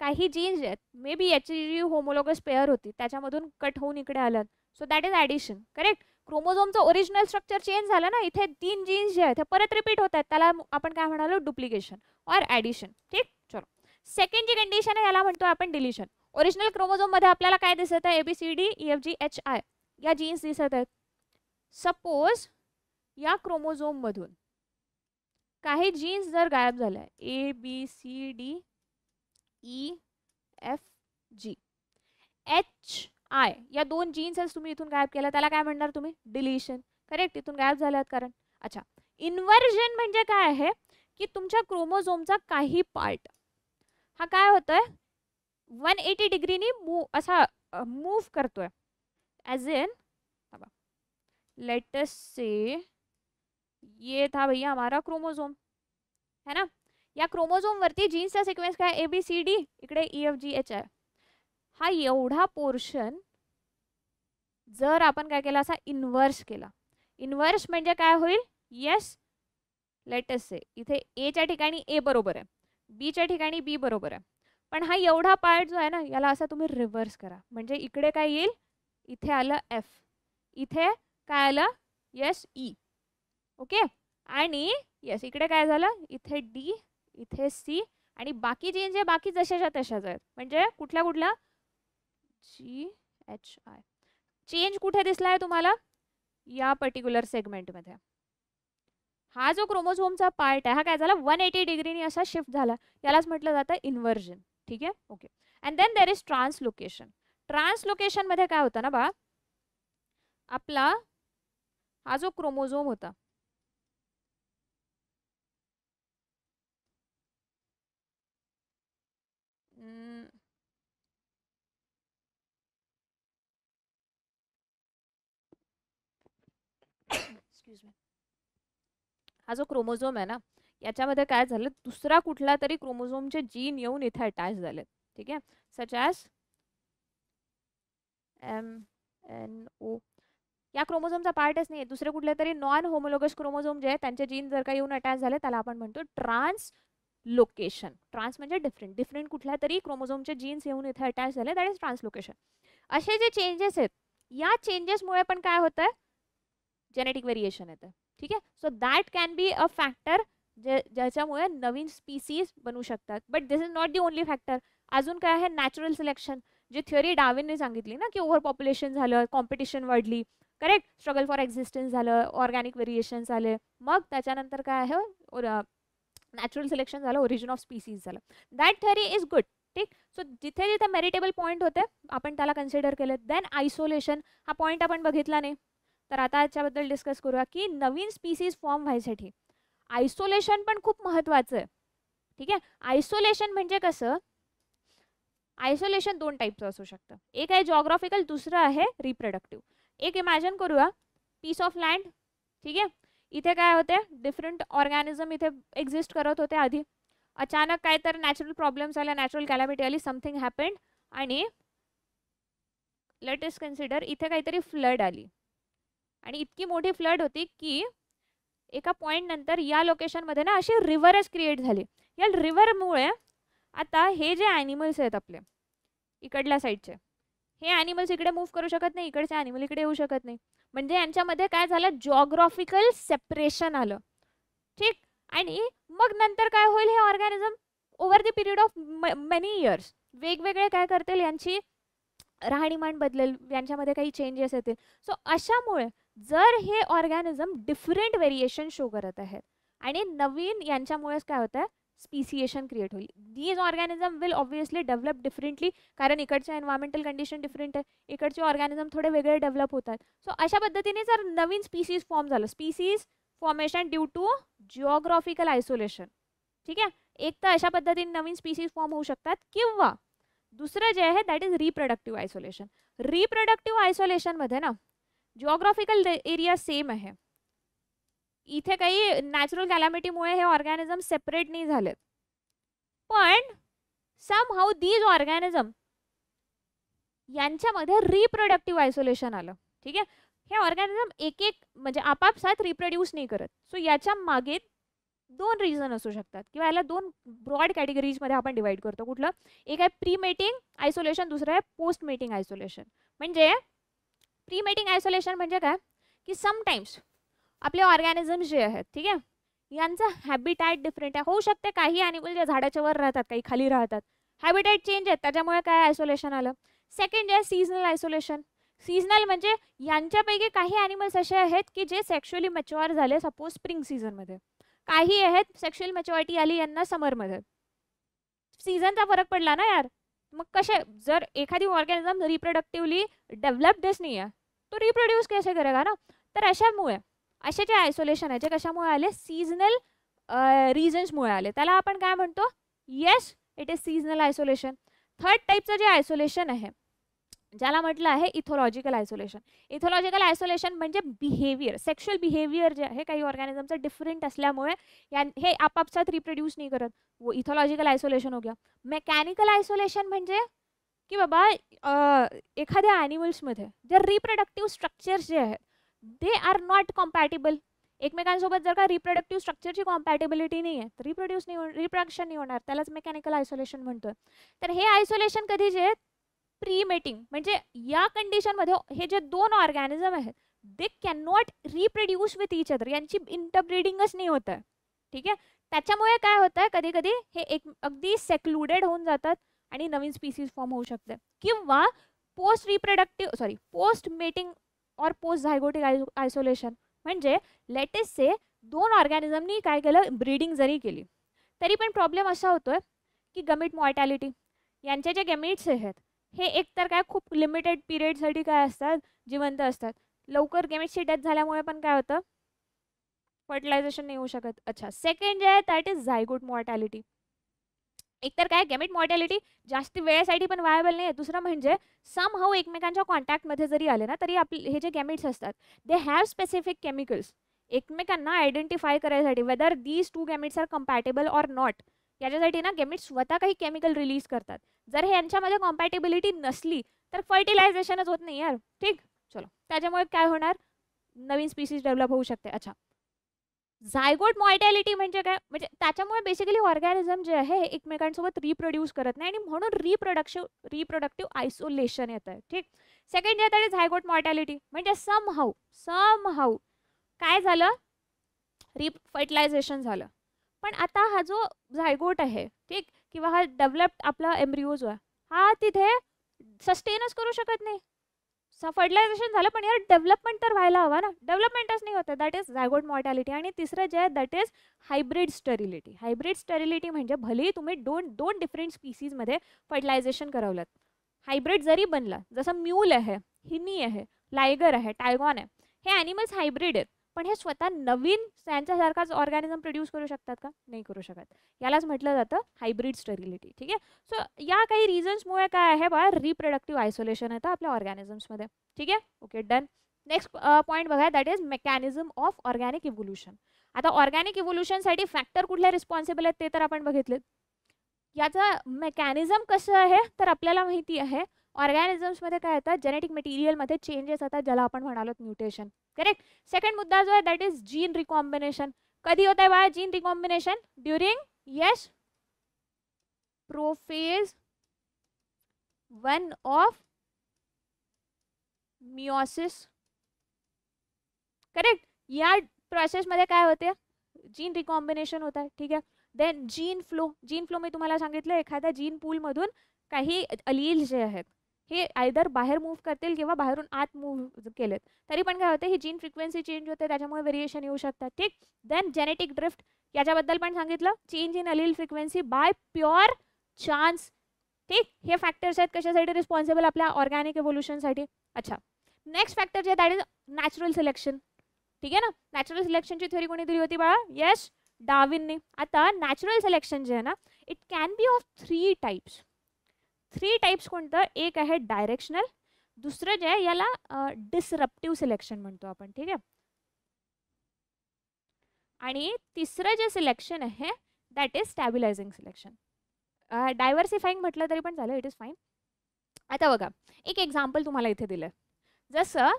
काही जीन्स आहेत मे बी याची जी होमोलॉगस पेअर होती त्याच्यामधून कट होऊन इकडे आल्यात, so that is addition. Correct. क्रोमोझोमचं ओरिजिनल स्ट्रक्चर चेंज झालं ना, इथे 3 जीन्स जे आहेत ते परत रिपीट होत आहेत, त्याला आपण काय म्हणालो, डुप्लिकेशन और ॲडिशन. ठीक. चलो. सेकंड जी कंडिशन आहे याला म्हणतो आपण डिलिशन. ओरिजिनल क्रोमोझोम मध्ये आपल्याला काय दिसत आहे, ABCDEFGHI या जीन्स दिसत आहेत. सपोज या क्रोमोझोम मधून काही जीन्स जर गायब झाल्या, ABCDEFGHI या दोन जीन्स तुम्ही इथून गायब केल्या, त्याला काय म्हणणार तुम्ही, डिलिशन. करेक्ट, इथून गायब झाल्यात कारण. अच्छा, इन्व्हर्जन म्हणजे काय आहे की तुमच्या क्रोमोझोमचा काही पार्ट हा काय होतोय 180 डिग्रीनी असा मूव करतोय. एज इन लेट अस से ये था भैया हमारा क्रोमोझोम है ना. या क्रोमोझोम वरती जीन्सचा सिक्वेन्स काय ABCD, इकडे EFGHI. हा एवढा पोर्शन जर आपण काय केला असा इन्व्हर्स केला. इन्व्हर्स म्हणजे काय होईल, येस लेट अस से इथे A च्या ठिकाणी A बरोबर आहे, B च्या ठिकाणी B बरोबर आहे, पण हा एवढा पार्ट जो आहे ना याला असा तुम्ही रिव्हर्स करा. म्हणजे इकडे काय येईल, इथे आलं F, इथे काय आलं, येस E. ओके, आणि येस इकडे काय झालं, इथे D, इथे C, आणि बाकी जीन्स जे बाकी जशाच्या तशाच आहेत. म्हणजे कुठल्या कुठल्या GHI. चेंज कुठे दिसलाय तुम्हाला, या पर्टिक्युलर सेगमेंटमध्ये. हा जो क्रोमोझोमचा पार्ट आहे हा काय झाला 180 डिग्रीनी असा शिफ्ट झाला, यालाच म्हटलं जातं इन्व्हर्जन. ठीक आहे, okay. And then there is translocation. Translocation मध्ये काय होतं ना बा, आपला हा जो क्रोमोझोम होता एक्सक्यूज मी, हा जो क्रोमोझोम आहे ना याच्यामध्ये काय झालं, दुसरा कुठला तरी क्रोमोझोमचे जीन येऊन इथे अटॅच झाले. ठीक आहे, सच ॲज MNO. या क्रोमोझोमचा पार्टच नाही, दुसरे कुठले तरी नॉन होमोलोगस क्रोमोझोम जे आहेत त्यांचे जीन जर का येऊन अटॅच झाले त्याला आपण म्हणतो ट्रान्सलोकेशन. ट्रान्स म्हणजे डिफरंट, डिफरंट कुठल्या तरी क्रोमोझोमचे जीन्स येऊन इथे अटॅच झाले, दॅट इज ट्रान्सलोकेशन. असे जे चेंजेस आहेत या चेंजेसमुळे पण काय होतं, जेनेटिक व्हेरिएशन येतं. ठीक आहे, so that can be a factor ज्याच्यामुळे नवीन स्पीसीज बनू शकतात. But this is not the only factor. अजून काय आहे, नॅचरल सिलेक्शन, जी थिअरी डार्विनने सांगितली ना की ओव्हर पॉप्युलेशन झालं, कॉम्पिटिशन वाढली, करेक्ट, स्ट्रगल फॉर एक्झिस्टन्स झालं, ऑर्गॅनिक व्हेरिएशन्स आले, मग त्याच्यानंतर काय आहे नॅचरल सिलेक्शन झालं, ओरिजिन ऑफ स्पीसीज झालं. That theory is good. ठीक, सो जिथे जिथे मेरिटेबल पॉईंट होते आपण त्याला कन्सिडर केले. देन आयसोलेशन, हा पॉईंट आपण बघितला नाही, तर आता याच्याबद्दल डिस्कस करूया की नवीन स्पीसीज फॉर्म व्हायसाठी आयसोलेशन पण खूप महत्त्वाचं आहे. ठीक आहे, आयसोलेशन म्हणजे कसं, आयसोलेशन दोन टाईपचं असू शकतं. एक आहे जॉग्राफिकल, दुसरं आहे रिप्रोडक्टिव्ह. एक इमॅजिन करूया पीस ऑफ लँड. ठीक आहे, इथे काय होते, डिफरंट ऑर्गॅनिझम इथे एक्झिस्ट करत होते आधी. अचानक काय तर नॅचरल प्रॉब्लेम्स आल्या, नॅचरल कॅलॅमिटी आली, समथिंग हॅपेंड, आणि लेट अस कन्सिडर इथे काहीतरी फ्लड आली, आणि इतकी मोठी फ्लड होती की एका पॉईंट नंतर या लोकेशनमध्ये ना अशी रिव्हरच क्रिएट झाली. या रिव्हरमुळे आता हे जे ॲनिमल्स आहेत आपले इकडल्या साईडचे, हे ॲनिमल्स इकडे मूव्ह करू शकत नाही, इकडचे ॲनिमल इकडे येऊ शकत नाही. म्हणजे यांच्यामध्ये काय झालं, जॉग्राफिकल सेपरेशन आलं. ठीक, आणि मग नंतर काय होईल, हे organism over the period of many years वेगवेगळे काय करतील, यांची राहणीमान बदलेल, यांच्यामध्ये काही चेंजेस येतील. सो अशामुळे जर हे ऑर्गॅनिझम डिफरंट व्हेरिएशन शो करत आहेत आणि नवीन यांच्यामुळेच काय होतं, स्पीसिएशन क्रिएट होईल. These organism will obviously develop differently, कारण इकडच्या एन्व्हायरमेंटल कंडिशन डिफरंट आहे, इकडचे ऑर्गॅनिझम थोडे वेगळे डेव्हलप होतात. सो अशा पद्धतीने जर नवीन स्पीसीज फॉर्म झालं, species formation due to geographical isolation. ठीक आहे, एक तर अशा पद्धतीने नवीन स्पीसीज फॉर्म होऊ शकतात, किंवा दुसरं जे आहे that is reproductive isolation. Reproductive आयसोलेशनमध्ये ना जिओग्राफिकल एरिया सेम आहे, इथे काही नॅचरल कॅलॅमिटीमुळे हे ऑर्गॅनिझम सेपरेट नाही झालेत, पण समहाऊ दीज ऑर्गॅनिझम यांच्यामध्ये रिप्रोडक्टिव्ह आयसोलेशन आलं. ठीक आहे, हे ऑर्गॅनिझम एक एक म्हणजे आपापसात रिप्रोड्यूस नाही करत. सो याच्या मागे दोन रिझन असू शकतात, किंवा याला दोन ब्रॉड कॅटेगरीजमध्ये आपण डिवाइड करतो. कुठलं, एक आहे प्री मेटिंग आयसोलेशन, दुसरं आहे पोस्ट मेटिंग आयसोलेशन. म्हणजे प्री मेटिंग आयसोलेशन म्हणजे काय की समटाइम्स आपले ऑर्गॅनिझम्स जे आहेत, ठीक आहे, यांचं हॅबिटॅट डिफरंट आहे. होऊ शकते काही ॲनिमल जे झाडाच्या वर राहतात, काही खाली राहतात, हॅबिटॅट चेंज आहेत, त्याच्यामुळे काय आयसोलेशन आलं. सेकंड आहे सीझनल आयसोलेशन. सीझनल म्हणजे यांच्यापैकी काही ॲनिमल्स असे आहेत की जे सेक्शुअली मॅच्युअर झाले, सपोज स्प्रिंग सीझनमध्ये, काही आहेत सेक्शुअल मॅच्युरिटी आली यांना समरमध्ये. सीझनचा फरक पडला ना यार. मग कसे, जर एखादी ऑर्गॅनिझम रिप्रोडक्टिव्हली डेव्हलप्डच नाही आहे, तो रिप्रोड्यूस कैसे करेगा ना. तर अशामुळे असे जे आयसोलेशन आहे जे कशामुळे आले, सीझनल रिझन्समुळे आले, त्याला आपण काय म्हणतो, yes it is seasonal isolation. Third टाईपचं जे आयसोलेशन आहे ज्याला म्हटलं आहे इथोलॉजिकल आयसोलेशन. इथोलॉजिकल आयसोलेशन म्हणजे बिहेवियर, सेक्शुअल बिहेवियर जे आहे काही ऑर्गॅनिझमचं डिफरंट असल्यामुळे हे आपापसात रिप्रोड्यूस नाही करत, वो इथोलॉजिकल आयसोलेशन हो गया. मेकॅनिकल आयसोलेशन म्हणजे की बाबा एखाद्या ॲनिमल्समध्ये जे रिप्रोडक्टिव्ह स्ट्रक्चर्स जे आहेत दे आर नॉट कॉम्पॅटिबल. एकमेकांसोबत जर का रिप्रोडक्टिव्ह स्ट्रक्चरची कॉम्पॅटिबिलिटी नाही आहे तर रिप्रोडक्शन नाही होणार, त्यालाच मेकॅनिकल आयसोलेशन म्हणतोय. तर हे आयसोलेशन कधी जे आहेत, प्री मेटिंग, म्हणजे या कंडिशनमध्ये हे जे दोन ऑर्गॅनिझम आहेत they can not reproduce with each other, यांची इंटरब्रीडिंगच नाही होत आहे. ठीक आहे, त्याच्यामुळे काय होतं आहे, कधी कधी हे एक अगदी सेक्लुडेड होऊन जातात आणि नवीन स्पीसीज फॉर्म होऊ शकते. किंवा पोस्ट मेटिंग और पोस्ट झायगोटिक आयसोलेशन म्हणजे लेटेस्ट से दोन ऑर्गॅनिझमनी काय केलं, ब्रीडिंग जरी केली तरी पण प्रॉब्लेम असा होतोय की गमीट मॉर्टॅलिटी, यांचे जे गॅमीट्स आहेत हे एकतर काय खूप लिमिटेड पिरियडसाठी काय असतात, जिवंत असतात. लवकर गॅमीट्सची डेथ झाल्यामुळे पण काय होतं, फर्टिलायझेशन नाही होऊ शकत. अच्छा, सेकंड जे आहे दॅट इज झायगोट मॉर्टॅलिटी. एकतर काय गॅमेट मॉर्टॅलिटी जास्त वेळेसाठी पण वायबल नाही आहे. दुसरं म्हणजे सम हाऊ एकमेकांच्या कॉन्टॅक्टमध्ये जरी आले ना तरी आपले हे जे गॅमेट्स असतात दे हॅव स्पेसिफिक केमिकल्स, एकमेकांना आयडेंटिफाय करायसाठी whether these two gametes are compatible or not, याच्यासाठी ना गॅमेट्स स्वतः काही केमिकल रिलीज करतात. जर हे यांच्यामध्ये कॉम्पॅटेबिलिटी नसली तर फर्टिलायझेशनच होत नाही यार. ठीक, चलो, त्याच्यामुळे काय होणार, नवीन स्पीसीज डेव्हलप होऊ शकते. अच्छा, झायगोट मॉर्टॅलिटी म्हणजे काय, म्हणजे त्याच्यामुळे बेसिकली ऑर्गॅनिझम जे आहे एकमेकांसोबत रिप्रोड्यूस करत नाही आणि म्हणून रिप्रोडक्टिव्ह आयसोलेशन येतं आहे. ठीक, सेकंड जे आहे झायगोट मॉर्टॅलिटी म्हणजे सम हाऊ काय झालं, फर्टिलायझेशन झालं, पण आता हा जो झायगोट आहे, ठीक, किंवा हा डेव्हलप्ड आपला एम्ब्रिओ जो आहे हा तिथे सस्टेनच करू शकत नाही. फर्टिलायझेशन झालं पण यार डेव्हलपमेंट तर व्हायला हवा ना, डेव्हलपमेंटच नाही होतं, दॅट इज झायगोट मॉर्टॅलिटी. आणि तिसरं जे आहे that is hybrid sterility. Hybrid sterility म्हणजे भलेही तुम्ही दोन डिफरंट स्पीसीजमध्ये फर्टिलायझेशन करवलं, हायब्रिड जरी बनला, जसं म्यूल आहे, हिनी आहे, लायगर आहे, टायगॉन आहे, हे ॲनिमल्स हायब्रिड आहेत पण हे स्वतः नवीन त्यांच्यासारखाच ऑर्गॅनिझम प्रोड्यूस करू शकतात का, नाही करू शकत. यालाच म्हटलं जातं हायब्रिड स्टरिलिटी. ठीक आहे, सो या काही रिझन्समुळे काय आहे बघा, रिप्रोडक्टिव्ह आयसोलेशन येतं आपल्या ऑर्गॅनिझम्समध्ये. ठीक आहे, ओके, डन. नेक्स्ट पॉईंट बघा, that is mechanism of organic evolution. आता ऑर्गॅनिक इव्होल्युशनसाठी फॅक्टर कुठले रिस्पॉन्सिबल आहेत ते तर आपण बघितले. याचं मेकॅनिझम कसं आहे तर आपल्याला माहिती आहे ऑर्गॅनिझम्समध्ये काय येतात, जेनेटिक मटेरियलमध्ये चेंजेस येतात ज्याला आपण म्हणालो म्युटेशन. करेक्ट. सेकंड मुद्दा जो आहे दॅट इज जीन रिकॉम्बिनेशन. कधी होत आहे बा gene recombination, during yes prophase 1 of meiosis. Correct, या प्रोसेसमध्ये काय होते, जीन रिकॉम्बिनेशन होत आहे. ठीक आहे, देन जीन फ्लो मी तुम्हाला सांगितलं एखाद्या जीन पूलमधून काही अलील्स जे आहेत हे आयदर बाहेर मूव्ह करतील किंवा बाहेरून आत मूव्ह केलेत तरी पण काय होते, ही जीन फ्रिक्वेन्सी चेंज होते, त्याच्यामुळे व्हेरिएशन येऊ शकतात. ठीक, देन जेनेटिक ड्रिफ्ट, याच्याबद्दल पण सांगितलं, change in allele frequency by pure chance. ठीक, हे फॅक्टर्स आहेत कशासाठी रिस्पॉन्सिबल, आपल्या ऑर्गॅनिक इव्होल्युशनसाठी. अच्छा, नेक्स्ट फॅक्टर जे दॅट इज नॅचरल सिलेक्शन. ठीक आहे ना, नॅचरल सिलेक्शनची थ्योरी कोणी दिली होती बाळा, येस डार्विनने. आता नॅचरल सिलेक्शन जे आहे ना it can be of 3 types. 3 types कोणतं, एक आहे डायरेक्शनल, दुसरं जे आहे याला डिसरप्टिव्ह सिलेक्शन म्हणतो आपण. ठीक आहे, आणि तिसरं जे सिलेक्शन आहे दॅट इज स्टॅबिलायझिंग सिलेक्शन. डायव्हर्सिफाईंग म्हटलं तरी पण चालेल, इट इज फाईन. आता बघा एक एक्झाम्पल तुम्हाला इथे दिलं, जसं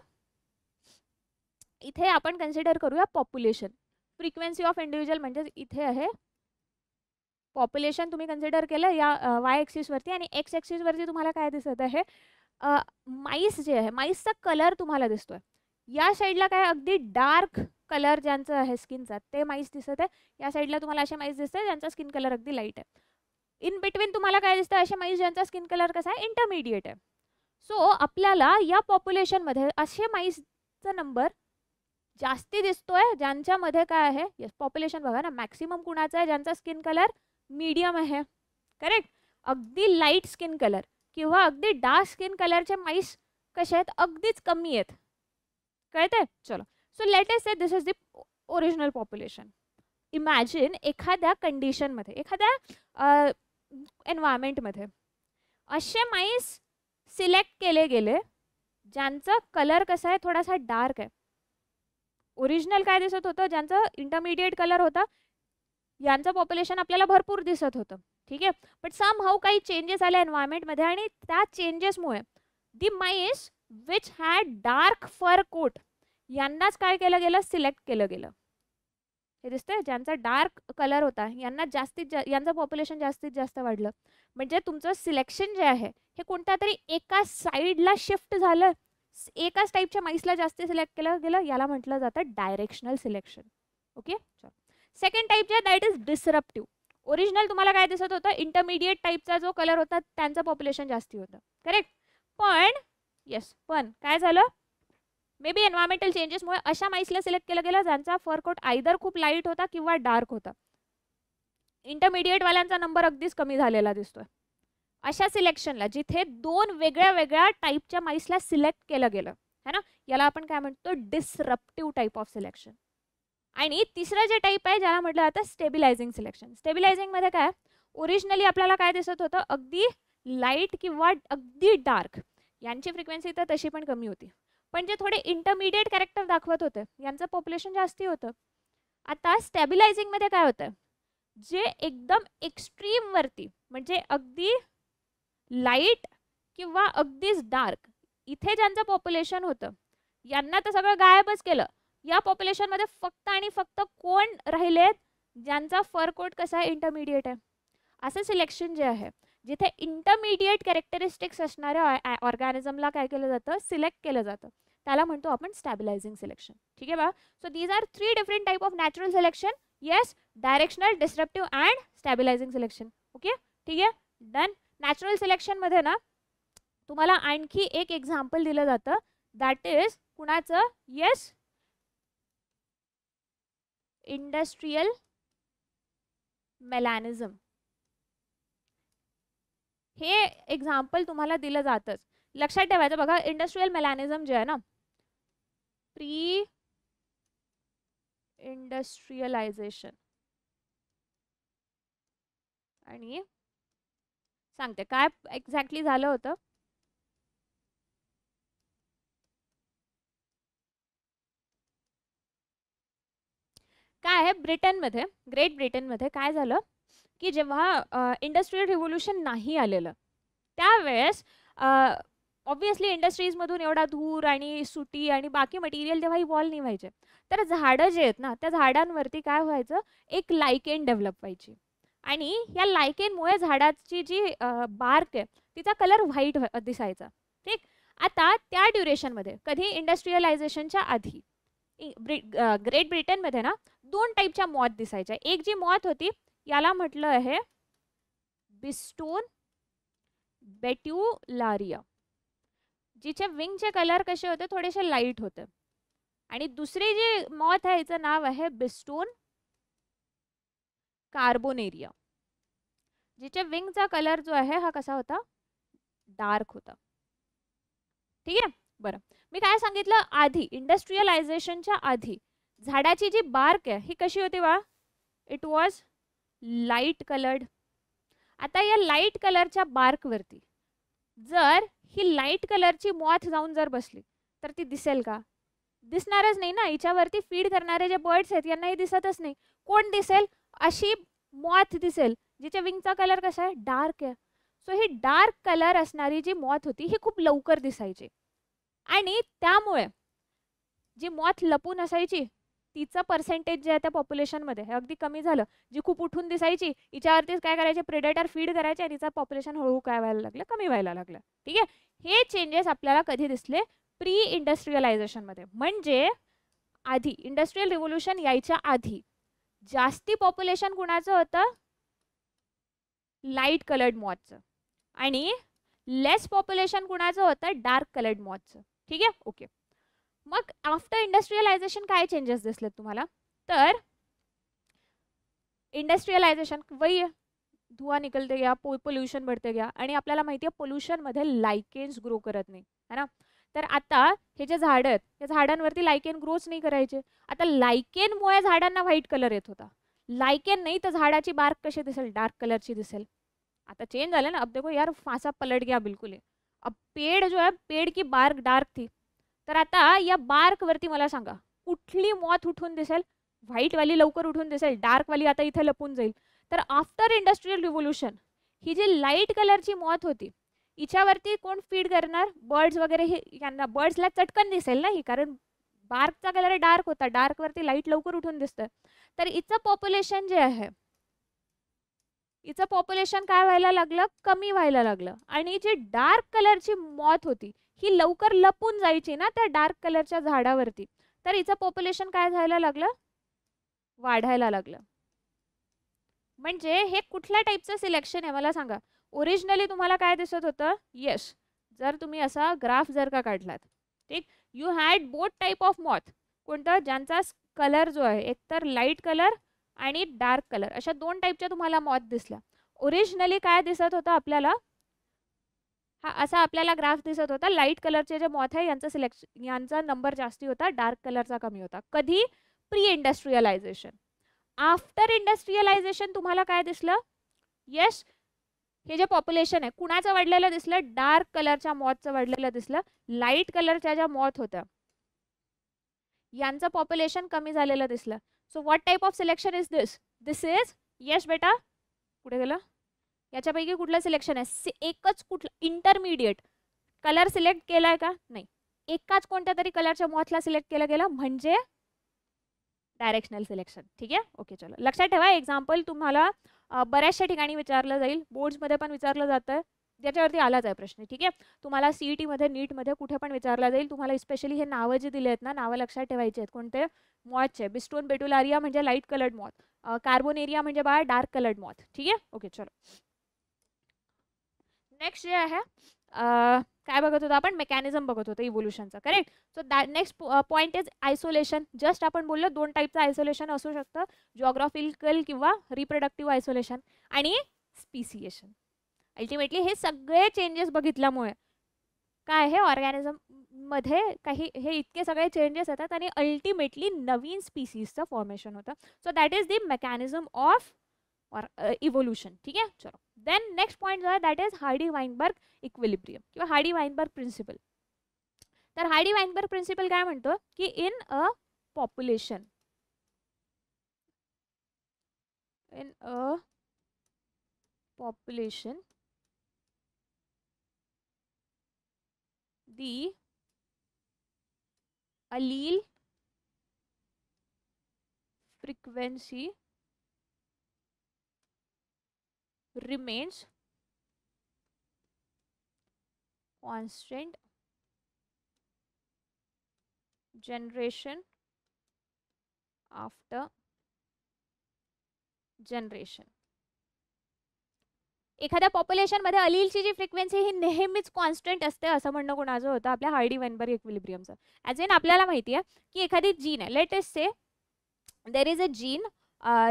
इथे आपण कन्सिडर करूया पॉप्युलेशन, फ्रिक्वेन्सी ऑफ इंडिव्हिज्युअल म्हणजे इथे आहे पॉप्युलेशन तुम्ही कन्सिडर केलं या वाय ॲक्सिसवरती, आणि एक्स ॲक्सिसवरती तुम्हाला काय दिसत आहे, माईस जे आहे, माईसचा कलर तुम्हाला दिसतोय. या साईडला काय अगदी डार्क कलर ज्यांचं आहे स्किनचा ते माईस दिसत आहे. या साईडला तुम्हाला असे माईस दिसत आहे ज्यांचा स्किन कलर अगदी लाईट आहे. इन बिटवीन तुम्हाला काय दिसतं, असे माईस ज्यांचा स्किन कलर कसा आहे, इंटरमिडिएट आहे. सो आपल्याला या पॉप्युलेशनमध्ये असे माईसचा नंबर जास्ती दिसतोय ज्यांच्यामध्ये काय आहे, येस पॉप्युलेशन बघा ना, मॅक्सिमम कुणाचा आहे, ज्यांचा स्किन कलर मीडियम आहे. करेक्ट. अगदी लाईट स्किन कलर किंवा अगदी डार्क स्किन कलरचे माईस कसे आहेत, अगदीच कमी आहेत. कळतंय? चलो. So let us say this is the original population. Imagine एखाद्या कंडिशनमध्ये, एखाद्या एन्व्हायरमेंटमध्ये असे माईस सिलेक्ट केले गेले ज्यांचा कलर कसा आहे, थोडासा डार्क आहे. ओरिजिनल काय दिसत होतं, ज्यांचं इंटरमिडिएट कलर होता, यांचं पॉप्युलेशन आपल्याला भरपूर दिसत होतं. ठीक आहे. बट सम हाऊ काही चेंजेस आले एन्व्हायरमेंटमध्ये आणि त्या चेंजेसमुळे the mice which had dark fur coat यांनाच काय केलं गेलं, सिलेक्ट केलं गेलं. हे दिसतंय, ज्यांचा डार्क कलर होता यांना यांचं पॉप्युलेशन जास्तीत जास्त वाढलं. म्हणजे तुमचं सिलेक्शन जे आहे हे कोणत्या तरी एका साईडला शिफ्ट झालं, एकाच टाईपच्या माईसला जास्त सिलेक्ट केलं गेलं, याला म्हटलं जातं directional selection. Okay. Second type जे दॅट इज डिसरप्टिव्ह. ओरिजिनल तुम्हाला काय दिसत होतं, इंटरमिडिएट टाईपचा जो कलर होता त्यांचं पॉप्युलेशन जास्ती होतं. करेक्ट. पण काय झालं, मे बी एन्व्हायरमेंटल चेंजेसमुळे अशा माईसला सिलेक्ट केलं गेलं ज्यांचा फर कोट आयदर खूप लाईट होता किंवा डार्क होता. इंटरमिडिएट वाल्यांचा नंबर अगदीच कमी झालेला दिसतोय. अशा सिलेक्शनला जिथे दोन वेगळ्या वेगळ्या टाईपच्या माईसला सिलेक्ट केलं गेलं है ना, याला आपण काय म्हणतो, डिसरप्टिव्ह टाईप ऑफ सिलेक्शन. आणि तिसरं जे टाईप आहे ज्याला म्हटलं जातं स्टेबिलायझिंग सिलेक्शन. स्टेबिलायझिंगमध्ये काय, ओरिजिनली आपल्याला काय दिसत होतं, अगदी लाईट किंवा अगदी डार्क, यांची फ्रिक्वेन्सी तर तशी पण कमी होती, पण जे थोडे इंटरमिडिएट कॅरेक्टर दाखवत होते यांचं पॉप्युलेशन जास्ती होतं. आता स्टेबिलायझिंगमध्ये काय होतं, जे एकदम एक्स्ट्रीम वरती म्हणजे अगदी लाईट किंवा अगदीच डार्क इथे ज्यांचं पॉप्युलेशन होतं यांना तर सगळं गायबच केलं. या पॉप्युलेशनमध्ये फक्त आणि फक्त कोण राहिलेत, ज्यांचा फर कोट कसा आहे, इंटरमिडिएट आहे. असं सिलेक्शन जे आहे जिथे इंटरमिडिएट कॅरेक्टरिस्टिक्स असणाऱ्या ऑर्गॅनिझमला काय केलं जातं, सिलेक्ट केलं जातं, त्याला म्हणतो आपण स्टॅबिलायझिंग सिलेक्शन. ठीक आहे बा. So these are 3 different type of natural selection. Yes, directional, disruptive and stabilizing selection. Okay, ठीक आहे, डन. नॅचरल सिलेक्शनमध्ये ना तुम्हाला आणखी एक एक्झाम्पल दिलं जातं, दॅट इज कुणाचं, येस, इंडस्ट्रियल मेलॅनिझम. हे एक्झाम्पल तुम्हाला दिलं जातंच, लक्षात ठेवायचं. बघा, इंडस्ट्रियल मेलॅनिझम जे आहे ना, प्री इंडस्ट्रियलायझेशन, आणि सांगते काय एक्झॅक्टली झालं होतं. काय आहे, ब्रिटनमध्ये, ग्रेट ब्रिटनमध्ये काय झालं की जेव्हा इंडस्ट्रियल रिव्होल्यूशन नाही आलेलं त्यावेळेस ऑब्वियसली इंडस्ट्रीजमधून एवढा धूर आणि सुटी आणि बाकी मटेरियल तेव्हा इव्हॉल्व नाही व्हायचे, तर झाडं जे आहेत ना त्या झाडांवरती काय व्हायचं, एक लायकेन डेव्हलप व्हायची. आणि या लायकेनमुळे झाडाची जी बार्क आहे तिचा कलर व्हाईट दिसायचा. ठीक. आता त्या ड्युरेशनमध्ये, कधी इंडस्ट्रियलायझेशनच्या आधी, ग्रेट ब्रिटनमध्ये ना 2 टाईपच्या मॉथ दिसायच्या. एक जी मॉथ होती याला म्हटलं आहे बिस्टोन बेट्युलारिया, जिचे विंगचे कलर कसे होते, थोडेसे लाईट होते. आणि दुसरी जी मॉथ आहे हिचं नाव आहे बिस्टोन कार्बोनेरिया, जिचे विंगचा कलर जो आहे हा कसा होता, डार्क होता. ठीक आहे. बरं, मी काय सांगितलं आधी, इंडस्ट्रियलायझेशनच्या आधी झाडाची जी बार्क आहे ही कशी होती बा, इट वॉज लाईट कलर्ड. आता या लाईट कलरच्या बार्कवरती जर ही लाईट कलरची मॉथ जाऊन जर बसली तर ती दिसेल का, दिसणारच नाही ना. हिच्यावरती फीड करणारे जे बर्ड्स आहेत यांनाही दिसतच नाही. कोण दिसेल, अशी मॉथ दिसेल जिच्या विंगचा कलर कसा आहे, डार्क आहे. सो ही डार्क कलर असणारी जी मॉथ होती ही खूप लवकर दिसायची, आणि त्यामुळे जी मॉथ लपून असायची तिचं पर्सेंटेज जे आहे त्या पॉप्युलेशनमध्ये हे अगदी कमी झालं. जी खूप उठून दिसायची हिच्यावरतीच काय करायचे, प्रेडेटर फीड करायचे आणि तिचं पॉप्युलेशन हळूहळू काय व्हायला लागलं, कमी व्हायला लागलं. ठीक आहे. हे चेंजेस आपल्याला कधी दिसले, प्री इंडस्ट्रियलायझेशनमध्ये, म्हणजे आधी इंडस्ट्रियल रिव्होल्यूशन यायच्या आधी जास्ती पॉप्युलेशन कुणाचं होतं? लाईट कलर्ड मॉथचं. आणि लेस पॉप्युलेशन कुणाचं होतं? डार्क कलर्ड मॉथचं. ठीक आहे, ओके. मग आफ्टर इंडस्ट्रियलायझेशन काय चेंजेस दिसलेत तुम्हाला? तर इंडस्ट्रियलायझेशन वही धुआं निकलते गया, पोल्यूशन बढ़ते गया, आणि आपल्याला माहिती आहे पोल्यूशनमध्ये लायकेन्स ग्रो करत नाही, है ना. तर आता हे जे झाडं आहेत या झाडांवरती लायकेन ग्रोच नाही करायचे. आता लायकेनमुळे झाडांना व्हाईट कलर येत होता. लायकेन नाही तर झाडाची बार्क कशी दिसेल? डार्क कलरची दिसेल. आता चेंज झालं ना. अब देखो यार, फांसा पलट गया बिल्कुल. अब पेड़ जो है, पेड़ की बार्क डार्क थी. तर आता या बार्क वरती मला सांगा कुठली मॉथ उठून दिसेल? व्हाईट वाली लवकर उठून दिसेल, डार्क वाली आता इथे लपून जाईल. तर आफ्टर इंडस्ट्रियल रिव्होल्यूशन ही जी लाईट कलरची मॉथ होती हिच्यावरती कोण फीड करणार? बर्ड्स वगैरे. हे यांना बर्ड्सला चटकन दिसेल ना ही, कारण बार्कचा कलर डार्क होता, डार्क वरती लाईट लवकर उठून दिसतं. तर हिचं पॉप्युलेशन जे आहे, हिचं पॉप्युलेशन काय व्हायला लागलं? कमी व्हायला लागलं. आणि जी डार्क कलरची मॉथ होती ही लवकर लपून जायची ना त्या डार्क कलरच्या झाडावरती, तर हिचं पॉप्युलेशन काय व्हायला लागलं? वाढायला लागलं. म्हणजे हे कुठल्या टाईपचं सिलेक्शन आहे मला सांगा? ओरिजिनली तुम्हाला काय दिसत होतं? येस, जर तुम्ही असा ग्राफ जर का काढलात, ठीक, you had both type of moth. कोणतं? ज्यांचा कलर जो आहे एकतर लाईट कलर आणि डार्क कलर, अशा दोन टाईपच्या तुम्हाला मॉथ दिसल्या. ओरिजिनली काय दिसत होतं आपल्याला? हा असा आपल्याला ग्राफ दिसत होता. लाईट कलरचे जे मॉथ आहे यांचा नंबर जास्ती होता, डार्क कलरचा कमी होता. कधी? Pre industrialisation. आफ्टर इंडस्ट्रियलायझेशन तुम्हाला काय दिसलं? यस, हे जे पॉप्युलेशन आहे कुणाचं वाढलेलं दिसलं? डार्क कलरच्या मॉथचं वाढलेलं दिसलं. लाईट कलरच्या ज्या मॉथ होत्या यांचं पॉप्युलेशन कमी झालेलं दिसलं. So what type of selection is this? This is, yes बेटा कुठे गेलं? याच्यापैकी कुठलं सिलेक्शन आहे? एकच कुठलं? इंटरमिडिएट कलर सिलेक्ट केलाय का? नाही. एकाच कोणत्या तरी कलरच्या मॉथला सिलेक्ट केलं गेलं, म्हणजे डायरेक्शनल सिलेक्शन. ठीक आहे, ओके. चलो लक्षात ठेवा, एक्झाम्पल तुम्हाला बऱ्याचशा ठिकाणी विचारलं जाईल, बोर्ड्समध्ये पण विचारलं जातं, ज्याच्यावरती आलाच आहे प्रश्न. ठीक आहे, तुम्हाला CET-मध्ये, नीटमध्ये कुठे पण विचारला जाईल. तुम्हाला स्पेशली हे नावं जे दिले आहेत ना, नावं लक्षात ठेवायचे आहेत. कोणते? मॉथचे. बिस्टोन बेटुलारिया म्हणजे लाईट कलर्ड मॉथ, कार्बोनेरिया म्हणजे बाळा डार्क कलर्ड मॉथ. ठीक आहे, ओके. चलो नेक्स्ट जे आहे काय बघत होतो आपण? मेकॅनिझम बघत होतो इव्होल्युशनचा, correct. So that next point is isolation. Just आपण बोललो दोन टाईपचं आयसोलेशन असू शकतं, जिओग्राफिकल किंवा रिप्रोडक्टिव्ह आयसोलेशन आणि स्पीसिएशन. अल्टिमेटली हे सगळे चेंजेस बघितल्यामुळे काय आहे, ऑर्गॅनिझम मध्ये काही हे इतके सगळे चेंजेस येतात आणि अल्टिमेटली नवीन स्पीसीजचं फॉर्मेशन होतं. So that is the mechanism of और इव्होल्यूशन. ठीक आहे, चलो. देन नेक्स्ट पॉइंट जो है दैट इज हार्डी-वाइनबर्ग इक्विलिब्रियम किंवा हार्डी-वाइनबर्ग प्रिन्सिपल. तर हार्डी-वाइनबर्ग प्रिन्सिपल काय म्हणतो की in a population, the allele frequency remains constant generation after generation. एखाद्या पॉप्युलेशनमध्ये अलीलची जी फ्रिक्वेन्सी ही नेहमीच कॉन्स्टंट असते असं म्हणणं कोणाचं होतं? आपल्या हार्डी-वाइनबर्ग इक्विलिब्रियमचं. ॲज इन आपल्याला माहिती आहे की एखादी जीन आहे, let us say there is a gene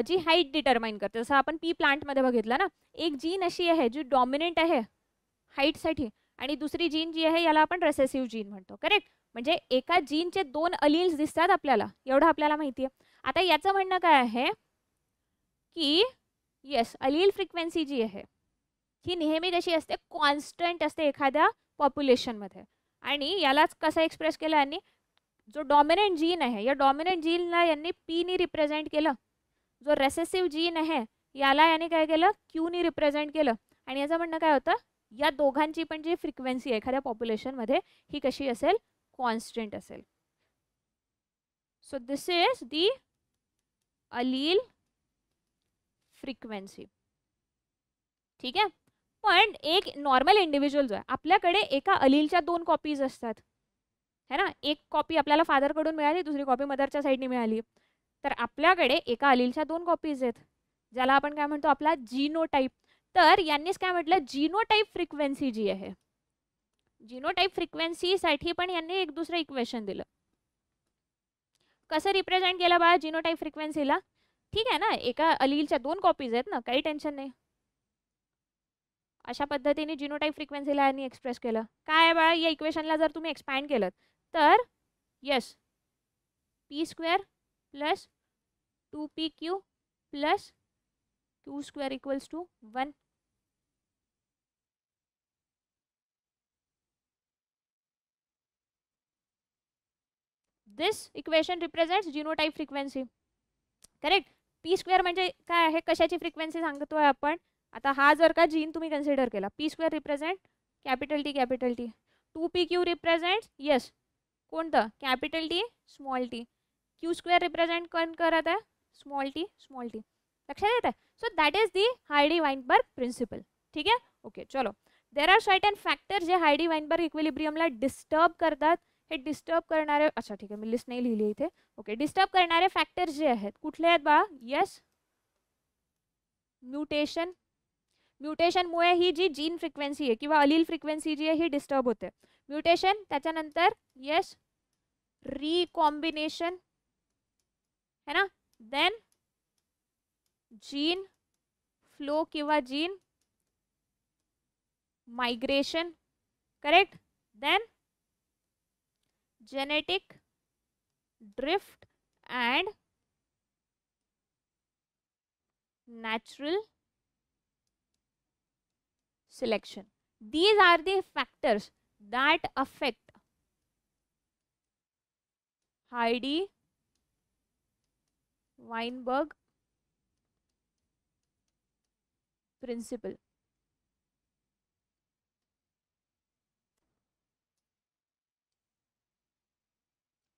जी हाईट डिटरमाइन करते. जसं आपण पी प्लांटमध्ये बघितलं ना, एक जीन अशी आहे जी डॉमिनंट आहे हाईटसाठी आणि दुसरी जीन जी आहे याला आपण रेसेसिव्ह जीन म्हणतो, करेक्ट. म्हणजे एका जीनचे दोन अलील्स दिसतात आपल्याला, एवढं आपल्याला माहिती आहे. आता याचं म्हणणं काय आहे की येस, अलील फ्रिक्वेन्सी जी आहे ही नेहमी कशी असते? कॉन्स्टंट असते एखाद्या पॉप्युलेशनमध्ये. आणि यालाच कसं एक्सप्रेस केलं यांनी? जो डॉमिनंट जीन आहे या डॉमिनंट जीनला यांनी पीनी रिप्रेझेंट केलं, जो रेसेसिव्ह जीन आहे याला यांनी काय केलं? क्यूनी रिप्रेझेंट केलं. आणि याचं म्हणणं काय होतं? या दोघांची पण जी फ्रिक्वेन्सी आहे एखाद्या पॉप्युलेशनमध्ये ही कशी असेल? कॉन्स्टंट असेल. So this is the allele frequency. ठीक आहे. पण एक नॉर्मल इंडिव्हिज्युअल जो आहे आपल्याकडे एका अलीलच्या दोन कॉपीज असतात. है ना. एक कॉपी आपल्याला फादरकडून मिळाली, दुसरी कॉपी मदरच्या साईडने मिळाली. तर आपल्याकडे एका अलीलच्या 2 कॉपीज आहेत, ज्याला आपण काय म्हणतो आपला जीनोटाइप. तर यांनीच काय म्हटलं, जीनोटाइप फ्रिक्वेन्सी जी आहे, जीनोटाइप फ्रिक्वेन्सीसाठी पण यांनी एक दुसरं इक्वेशन दिलं. कसं रिप्रेझेंट केलं बा जीनोटाइप फ्रिक्वेन्सीला. ठीक आहे ना, एका अलीलच्या 2 कॉपीज आहेत ना, काही टेन्शन नाही. अशा पद्धतीने जीनोटाइप फ्रिक्वेन्सीला यांनी एक्सप्रेस केलं. काय आहे बाळा, या इक्वेशनला जर तुम्ही एक्सपॅन्ड केलं तर yes, p² plus 2pq plus q² equals to 1. This equation represents genotype frequency. Correct. p² म्हणजे काय आहे, कशाची फ्रिक्वेन्सी सांगतोय आपण. आता हा जर का जीन तुम्ही कन्सिडर केला, p² represent capital T capital T, 2pq represent yes कोणतं, capital T small t, q² represent कोण करत आहे, स्मॉल t स्मॉल t. लक्षात येत आहे. So that is the Hardy Weinberg principle. ठीक आहे. ओके चलो. देर आर सर्टन फॅक्टर जे हायडी-वाइनबर्ग इक्विलिब्रियमला डिस्टर्ब करतात. हे डिस्टर्ब करणारे, अच्छा ठीक आहे मी लिस्ट नाही लिहिली इथे. ओके, डिस्टर्ब करणारे फॅक्टर्स जे आहेत कुठले आहेत बा, यस म्युटेशन. म्युटेशनमुळे ही जी जीन फ्रिक्वेन्सी आहे किंवा अलील फ्रिक्वेन्सी जी आहे ही डिस्टर्ब होते. म्युटेशन, त्याच्यानंतर यस रिकॉम्बिनेशन है ना, देन जीन फ्लो किंवा gene migration. Correct. Then genetic drift and natural selection. These are the factors that affect Heidi-Weinberg principle.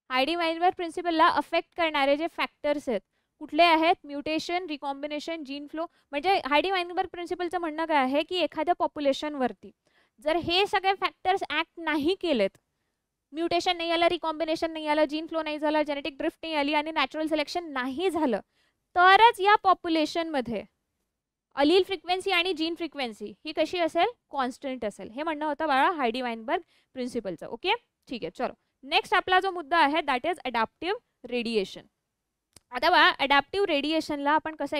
Hardy Weinberg प्रिन्सिपलला अफेक्ट करणारे जे फॅक्टर्स आहेत कुठले आहेत, म्युटेशन, रिकॉम्बिनेशन, जीन फ्लो. म्हणजे हायडी-वाइनबर्ग प्रिन्सिपलचं म्हणणं काय आहे की एखाद्या पॉप्युलेशनवरती जर हे सगळे फॅक्टर्स ॲक्ट नाही केलेत, म्युटेशन नाही आलं, रिकॉम्बिनेशन नाही आलं, जीन फ्लो नाही झालं, जेनेटिक ड्रिफ्ट नाही आली आणि नॅचरल सिलेक्शन नाही झालं, तरच या पॉप्युलेशनमध्ये अलील फ्रिक्वेन्सी आणि जीन फ्रिक्वेन्सी ही कशी असेल, कॉन्स्टंट असेल. हे म्हणणं होतं बाळा हायडी-वाइनबर्ग प्रिन्सिपलचं. ओके ठीक आहे चलो. नेक्स्ट आपला जो मुद्दा आहे दॅट इज अडॅप्टिव्ह रेडिएशन. आता बघा अडॅप्टिव्ह रेडिएशनला आपण कसं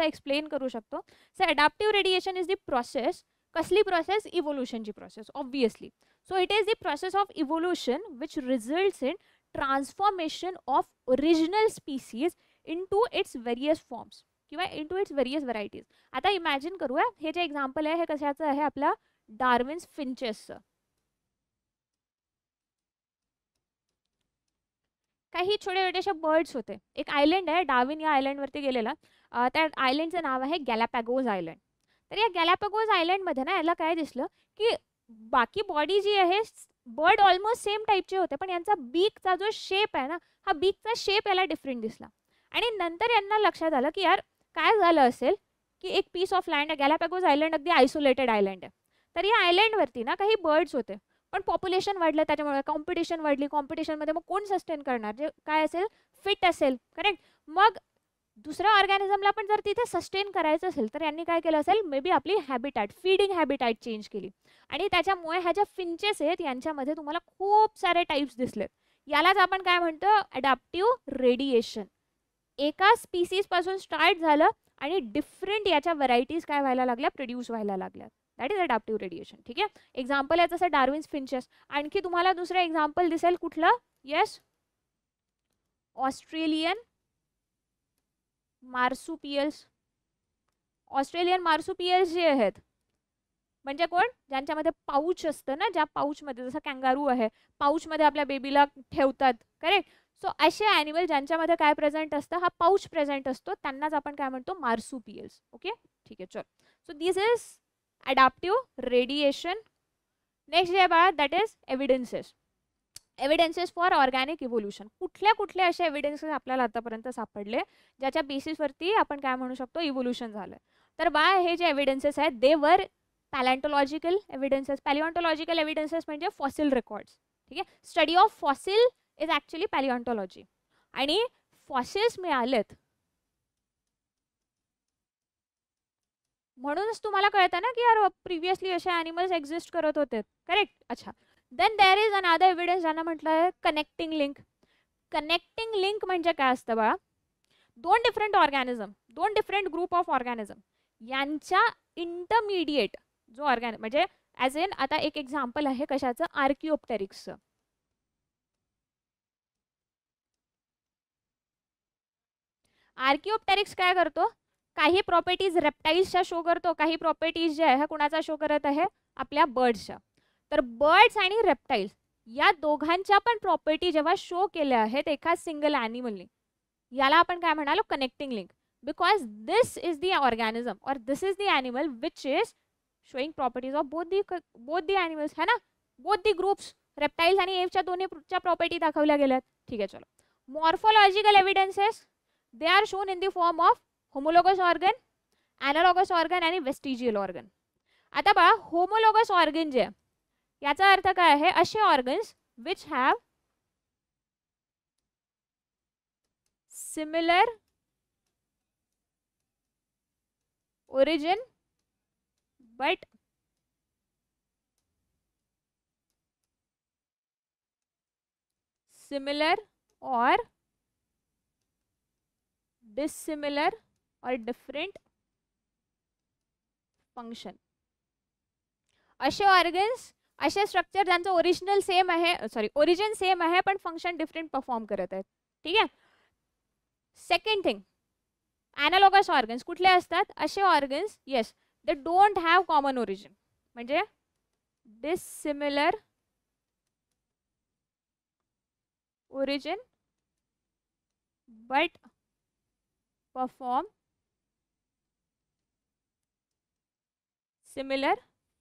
एक्सप्लेन करू शकतो. So adaptive radiation is the process, कसली प्रोसेस, इव्होल्यूशनची process obviously. So it is the process of evolution which results in transformation of original species into its various forms किंवा into its various varieties. आता imagine करूया, हे जे example आहे हे कशाचं आहे, आपला डार्विन्स फिंचेसचं. काही छोटे छोटेसे बर्ड्स होते. एक आयलंड आहे, डार्विन या आयलंडवरती गेलेला. त्या आयलंडचं नाव आहे गॅलापॅगोज आयलंड. तर या गॅलापॅगोज आयलंडमध्ये ना याला काय दिसलं की बाकी बॉडी जी आहे बर्ड ऑलमोस्ट सेम टाईपचे होते, पण यांचा बीकचा जो शेप आहे ना, हा बीकचा शेप याला डिफरंट दिसला. आणि नंतर यांना लक्षात आलं की यार काय झालं असेल की एक पीस ऑफ लँड आहे, गॅलापॅगोज आयलंड अगदी आयसोलेटेड आयलंड आहे. तर या आयलंडवरती ना काही बर्ड्स होते, पण पॉप्युलेशन वाढलं त्याच्यामुळे कॉम्पिटिशन वाढली. कॉम्पिटिशनमध्ये मग कोण सस्टेन करणार, जे काय असेल फिट असेल. करेक्ट. मग दुसऱ्या ऑर्गॅनिझमला पण जर तिथे सस्टेन करायचं असेल तर यांनी काय केलं असेल, मे बी आपली हॅबिटॅट, फीडिंग हॅबिटॅट चेंज केली. आणि त्याच्यामुळे ह्या ज्या फिंचेस आहेत यांच्यामध्ये तुम्हाला खूप सारे टाईप्स दिसलेत. यालाच आपण काय म्हणतो, अडॅप्टिव्ह रेडिएशन. एका स्पीसीज पासून स्टार्ट झालं आणि डिफरंट याच्या व्हरायटीज काय व्हायला लागल्या, प्रोड्यूस व्हायला लागल्या. That is adaptive radiation. ठीक आहे. एक्झाम्पल आहे जसं डार्विन्स फिंचेस. आणखी तुम्हाला दुसरं एक्झाम्पल दिसेल कुठलं, yes Australian marsupials. Australian marsupials जे आहेत म्हणजे कोण, ज्यांच्यामध्ये पाऊच असतं ना, ज्या पाऊचमध्ये जसं कॅंगारू आहे, पाऊचमध्ये आपल्या बेबीला ठेवतात. करेक्ट. सो असे ॲनिमल ज्यांच्यामध्ये काय प्रेझेंट असतं, हा पाऊच प्रेझेंट असतो, त्यांनाच आपण काय म्हणतो, मार्सुपियल्स. ओके ठीक आहे चल. So this is adaptive radiation. Next जे बघा that is evidences. Evidences for organic evolution. कुठले असे एव्हिडन्सेस आपल्याला आतापर्यंत सापडले ज्याच्या बेसिसवरती आपण काय म्हणू शकतो, इव्होल्यूशन झालं. तर बा हे जे एव्हिडन्सेस आहेत they were palaeontological evidences. Palaeontological evidences म्हणजे फॉसिल रेकॉर्ड्स. ठीक आहे. Study of fossil is actually palaeontology. आणि फॉसिल्स मिळालेत म्हणूनच तुम्हाला कळतं ना की यार प्रिव्हियसली असे ॲनिमल्स एक्झिस्ट करत होते. करेक्ट. अच्छा. Then there is another evidence ज्यांना म्हटलं आहे कनेक्टिंग लिंक. कनेक्टिंग लिंक म्हणजे काय असतं बा, दोन डिफरंट ऑर्गॅनिझम, दोन डिफरंट ग्रुप ऑफ ऑर्गॅनिझम यांच्या इंटरमिडिएट जो म्हणजे ॲज इन आता एक एक्झाम्पल आहे कशाचं, आर्किओप्टेरिक्सचं. आर्किओप्टेरिक्स काय करतो, काही प्रॉपर्टीज रेप्टाइल्सच्या शो करतो, काही प्रॉपर्टीज जे आहे कुणाचा शो करत आहे, आपल्या बर्ड्सच्या. तर बर्ड्स आणि रेप्टाइल्स या दोघांच्या पण प्रॉपर्टी जेव्हा शो केल्या आहेत एका सिंगल ॲनिमलने, याला आपण काय म्हणालो, connecting link. Because this is the organism और this is the animal which is showing properties of both the animals, है ना. बोथ दी ग्रुप्स, रेप्टाइल्स आणि एव्हच्या दोन्हीच्या प्रॉपर्टी दाखवल्या गेल्यात. ठीक आहे, चलो. Morphological evidences they are shown in the form of homologous organ, analogous organ आणि वेस्टिजियल ऑर्गन. आता बघा, होमोलोगस ऑर्गन जे याचा अर्थ काय आहे, असे organs which have similar origin but similar or dissimilar or different function. असे ऑर्गन्स, असे स्ट्रक्चर ज्यांचं ओरिजिनल सेम आहे, ओरिजिन सेम आहे पण फंक्शन डिफरंट परफॉर्म करत आहेत. ठीक आहे. सेकंड थिंग, ॲनालॉगस ऑर्गन्स कुठले असतात, असे organs yes they don't have common origin, म्हणजे dissimilar origin but perform similar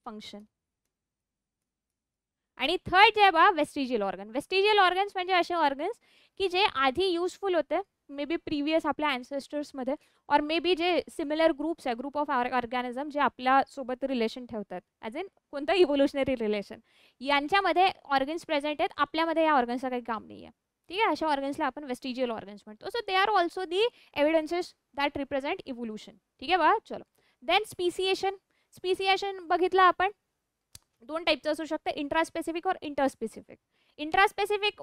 function. आणि थर्ड जे आहे बा, वेस्टिजियल ऑर्गन. वेस्टिजियल ऑर्गन्स म्हणजे असे ऑर्गन्स की जे आधी युजफुल होते मे बी प्रिव्हियस आपल्या ॲन्सेस्टर्समध्ये, और मे बी जे सिमिलर ग्रुप्स आहे, ग्रुप ऑफ ऑर्गॅनिझम जे आपल्यासोबत रिलेशन ठेवतात, ॲज इन कोणतं इव्होल्युशनरी रिलेशन, यांच्यामध्ये ऑर्गन्स प्रेझेंट आहेत, आपल्यामध्ये या ऑर्गन्सचं काही काम नाही आहे. ठीक आहे. अशा ऑर्गन्सला आपण वेस्टिजियल ऑर्गन्स म्हणतो. So they are also the evidences that represent evolution. ठीक आहे बा, चलो. Then speciation. स्पीसिएशन बघितलं आपण, दोन टाईपचं असू शकतं, इंट्रास्पेसिफिक और इंटरस्पेसिफिक. इंट्रास्पेसिफिक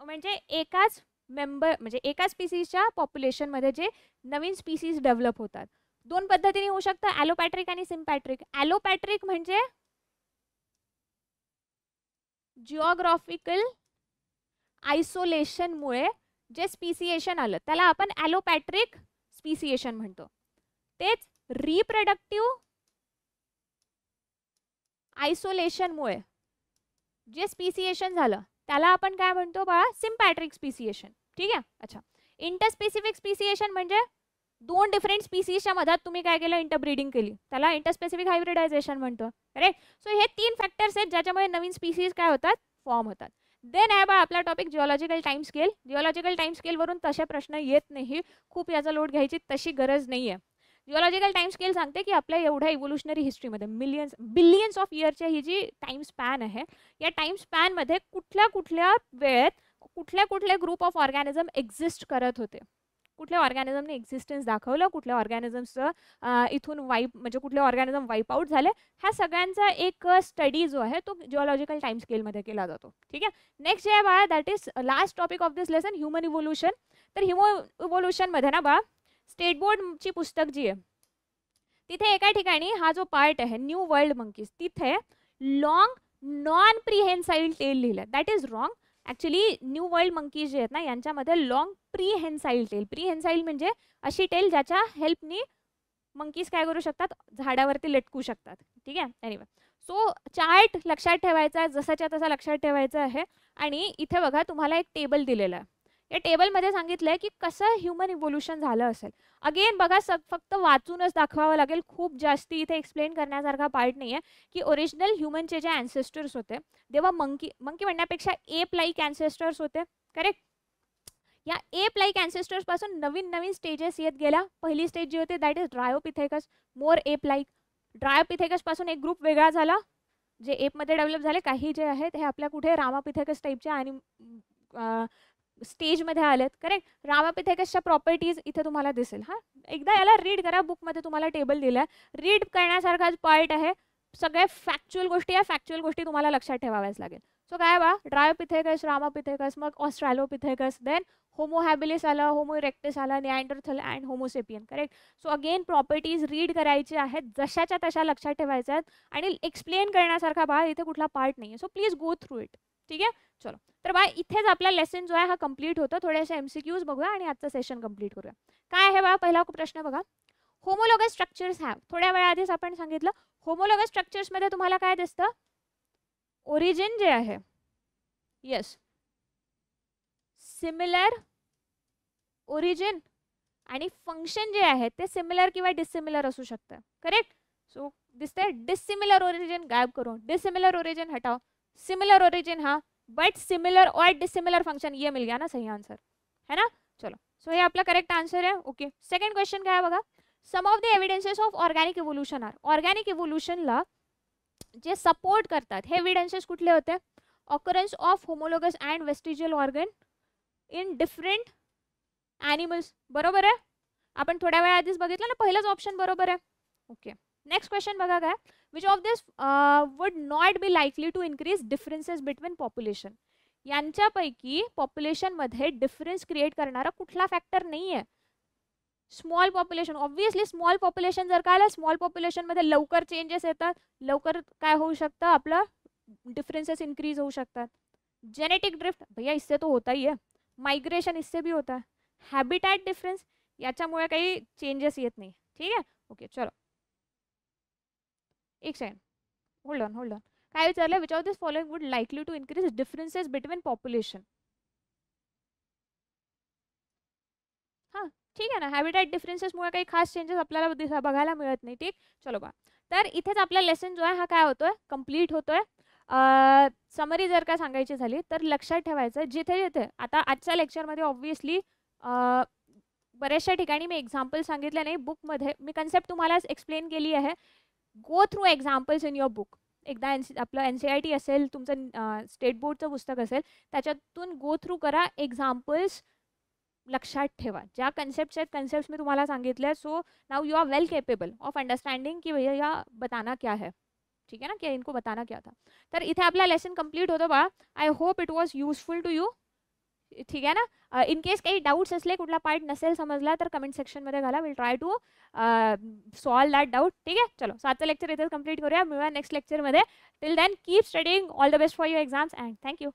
म्हणजे एकाच मेंबर, म्हणजे एका स्पीसीजच्या पॉप्युलेशनमध्ये जे नवीन स्पीसीज डेव्हलप होतात. दोन पद्धतीने होऊ शकतं, ॲलोपॅट्रिक आणि सिम्पॅट्रिक. ॲलोपॅट्रिक म्हणजे जिओग्राफिकल आयसोलेशनमुळे जे स्पीसिएशन आलं त्याला आपण ॲलोपॅट्रिक स्पीसिएशन म्हणतो. तेच रिप्रोडक्टिव्ह आयसोलेशनमुळे जे स्पीसिएशन झालं त्याला आपण काय म्हणतो बा, सिम्पॅट्रिक स्पीसिएशन. ठीक आहे. अच्छा. इंटरस्पेसिफिक स्पीसिएशन म्हणजे दोन डिफरंट स्पीसीजच्या मधात तुम्ही काय केलं, इंटरब्रीडिंग केली, त्याला इंटरस्पेसिफिक हायब्रिडायझेशन म्हणतो. करेक्ट. सो हे तीन फॅक्टर्स आहेत ज्याच्यामुळे नवीन स्पीसीज काय होतात, फॉर्म होतात. देन आहे बा आपला topic geological time scale. Geological time स्केलवरून तसे प्रश्न येत नाही, खूप याचा लोड घ्यायची तशी गरज नाही आहे. जिओलॉजिकल टाइम स्केल सांगते की आपल्या एवढ्या इव्होल्युशनरी हिस्ट्रीमध्ये बिलियन्स ऑफ इयरच्या ही जी टाइम स्पॅन आहे, या टाइम स्पॅनमध्ये कुठल्या कुठल्या वेळेत कुठले ग्रुप ऑफ ऑर्गॅनिझम एक्झिस्ट करत होते, कुठल्या ऑर्गॅनिझमने एक्झिस्टन्स दाखवलं, कुठल्या ऑर्गॅनिझम्सचं इथून वाईप म्हणजे कुठले ऑर्गॅनिझम वाईप आउट झाले, ह्या सगळ्यांचा एक स्टडी जो आहे तो जिओलॉजिकल टाइम स्केलमध्ये केला जातो. ठीक आहे. नेक्स्ट जे आहे बा, that is last topic of this lesson, human evolution. तर ह्युमन इव्होल्युशनमध्ये ना बा, स्टेट बोर्डची पुस्तक जी आहे तिथे एका ठिकाणी हा जो पार्ट आहे न्यू वर्ल्ड मंकीज, तिथे लॉंग नॉन प्रीहेन्साईल टेल लिहिलं. That is wrong. Actually new world monkeys जे आहेत ना यांच्यामध्ये लॉंग प्रीहेन्साईल टेल. प्रीहेन्साईल म्हणजे अशी टेल ज्याच्या हेल्पनी मंकीज काय करू शकतात, झाडावरती लटकू शकतात. ठीक आहे. एनिवे, सो चार्ट लक्षात ठेवायचा आहे, जसाच्या तसा लक्षात ठेवायचा आहे. आणि इथे बघा तुम्हाला एक टेबल दिलेला आहे. या टेबलमध्ये सांगितलंय की कसं ह्युमन इव्होल्युशन झालं असेल. अगेन बघा, फक्त वाचूनच दाखवावं लागेल, खूप जास्ती इथे एक्सप्लेन करण्यासारखा पार्ट नाही आहे. की ओरिजिनल ह्युमनचे जे ॲन्सेस्टर्स होते तेव्हा मंकी म्हणण्यापेक्षा एप लाईक ॲन्सेस्टर्स होते. करेक्ट. या एप लाईक ॲन्सेस्टर्स पासून नवीन नवीन स्टेजेस येत गेल्या. पहिली स्टेज जी होती that is Dryopithecus, more app like. Dryopithecus पासून एक ग्रुप वेगळा झाला, जे एपमध्ये डेव्हलप झाले काही जे आहेत हे आपल्या कुठे रामापिथेकस टाईपचे आणि स्टेजमध्ये आलेत. करेक्ट. रामापिथेकसच्या प्रॉपर्टीज इथे तुम्हाला दिसेल. हां, एकदा याला रीड करा. बुकमध्ये तुम्हाला टेबल दिला आहे. रीड करण्यासारखाच पार्ट आहे. सगळे फॅक्च्युअल गोष्टी आहे. फॅक्च्युअल गोष्टी तुम्हाला लक्षात ठेवाव्याच लागेल. सो काय बा, ड्रायोपिथेकस, रामापिथेकस, मग ऑस्ट्रॅलोपिथेकस, देन होमो हॅबिलिस आला, होमो इरेक्टस आला, Neanderthal and Homo sapien. Correct. So again properties read करायची आहेत, जशाच्या तशा लक्षात ठेवायच्या आहेत आणि एक्सप्लेन करण्यासारखा बा इथे कुठला पार्ट नाही आहे. So please go through it. ठीक आहे. चलो, तर बा इथेच आपला लेसन जो आहे हा कंप्लीट होतो. थोडेसे MCQs बघूया आणि आजचं सेशन कंप्लीट करूया. काय आहे बा पहिला प्रश्न बघा. होमोलॉगस स्ट्रक्चर्स हॅव, थोड्या वेळा आधीच आपण सांगितलं होमोलॉगस स्ट्रक्चर्समध्ये तुम्हाला काय दिसतं, ओरिजिन जे आहे, येस, सिमिलर ओरिजिन आणि फंक्शन जे आहे ते सिमिलर किंवा डिसिमिलर असू शकतं. करेक्ट. सो दिसते डिसिमिलर ओरिजिन गायब करून डिसिमिलर ओरिजिन हटाओ, सिमिलर ओरिजिन हाँ, बट सिमिलर और डिसिमिलर फंक्शन, ये मिल गया ना सही आंसर, है ना. चलो, सो ये आपला करेक्ट आंसर है. ओके. सेकंड क्वेश्चन काय आहे बघा. Some of the evidences of organic evolution are, organic इव्होल्यूशनला जे सपोर्ट करतात हे एव्हिडन्सेस कुठले होते. Occurrence of homologous and vestigial organ in different animals. बरोबर आहे. आपण थोड्या वेळा आधीच बघितलं ना, पहिलाच ऑप्शन बरोबर आहे. ओके. नेक्स्ट क्वेश्चन बघा काय. Which of this would not be likely to increase differences between population. यांच्यापैकी पॉप्युलेशनमध्ये डिफरन्स क्रिएट करणारा कुठला फॅक्टर नाही आहे. Small population, obviously small population जर का आलं, स्मॉल पॉप्युलेशनमध्ये लवकर चेंजेस येतात, लवकर काय होऊ शकतं, आपलं डिफरेंसेस इंक्रीज होऊ शकतात. जेनेटिक ड्रिफ्ट भैया इससे तो होता ही है, माइग्रेशन इससे भी होता है, हॅबिटॅट डिफरन्स याच्यामुळे काही चेंजेस येत नाही. ठीक आहे. ओके. चलो एक सेकंड, होल्ड ऑन. काय विचारलं, which of this following would likely to increase differences between population. हां, ठीक आहे ना. हॅबिटॅट डिफरन्सेसमुळे काही खास चेंजेस आपल्याला बघायला मिळत नाही. ठीक. चलो बा, तर इथेच आपला लेसन जो आहे हा काय होतोय, कंप्लीट होतोय. समरी जर का सांगायची झाली तर लक्षात ठेवायचं जिथे जिथे आता आजच्या लेक्चरमध्ये ऑब्व्हियसली बऱ्याचशा ठिकाणी मी एक्झाम्पल सांगितले नाही. बुकमध्ये मी कन्सेप्ट तुम्हाला एक्सप्लेन केली आहे. Go through examples in your book. एकदा आपलं NCERT असेल, तुमचं स्टेट बोर्डचं पुस्तक असेल, त्याच्यातून गो थ्रू करा, एक्झाम्पल्स लक्षात ठेवा. ज्या कन्सेप्ट्स आहेत कन्सेप्ट्स मी तुम्हाला सांगितले. So now you are well capable of understanding की भैया या बताना क्या है. ठीक है ना, कि इनको बताना क्या था. तर इथे आपला लेसन कंप्लीट होतो बा. I hope it was useful to you. ठीक आहे ना. इन केस काही डाऊट्स असले, कुठला पार्ट नसेल समजला तर कमेंट सेक्शनमध्ये घाला. Will try to solve that doubt. ठीक आहे. चलो, 7चं लेक्चर इथेच कंप्लीट करूया. मिळूया नेक्स्ट लेक्चरमध्ये. Till then keep studying. All the best for your exams and thank you.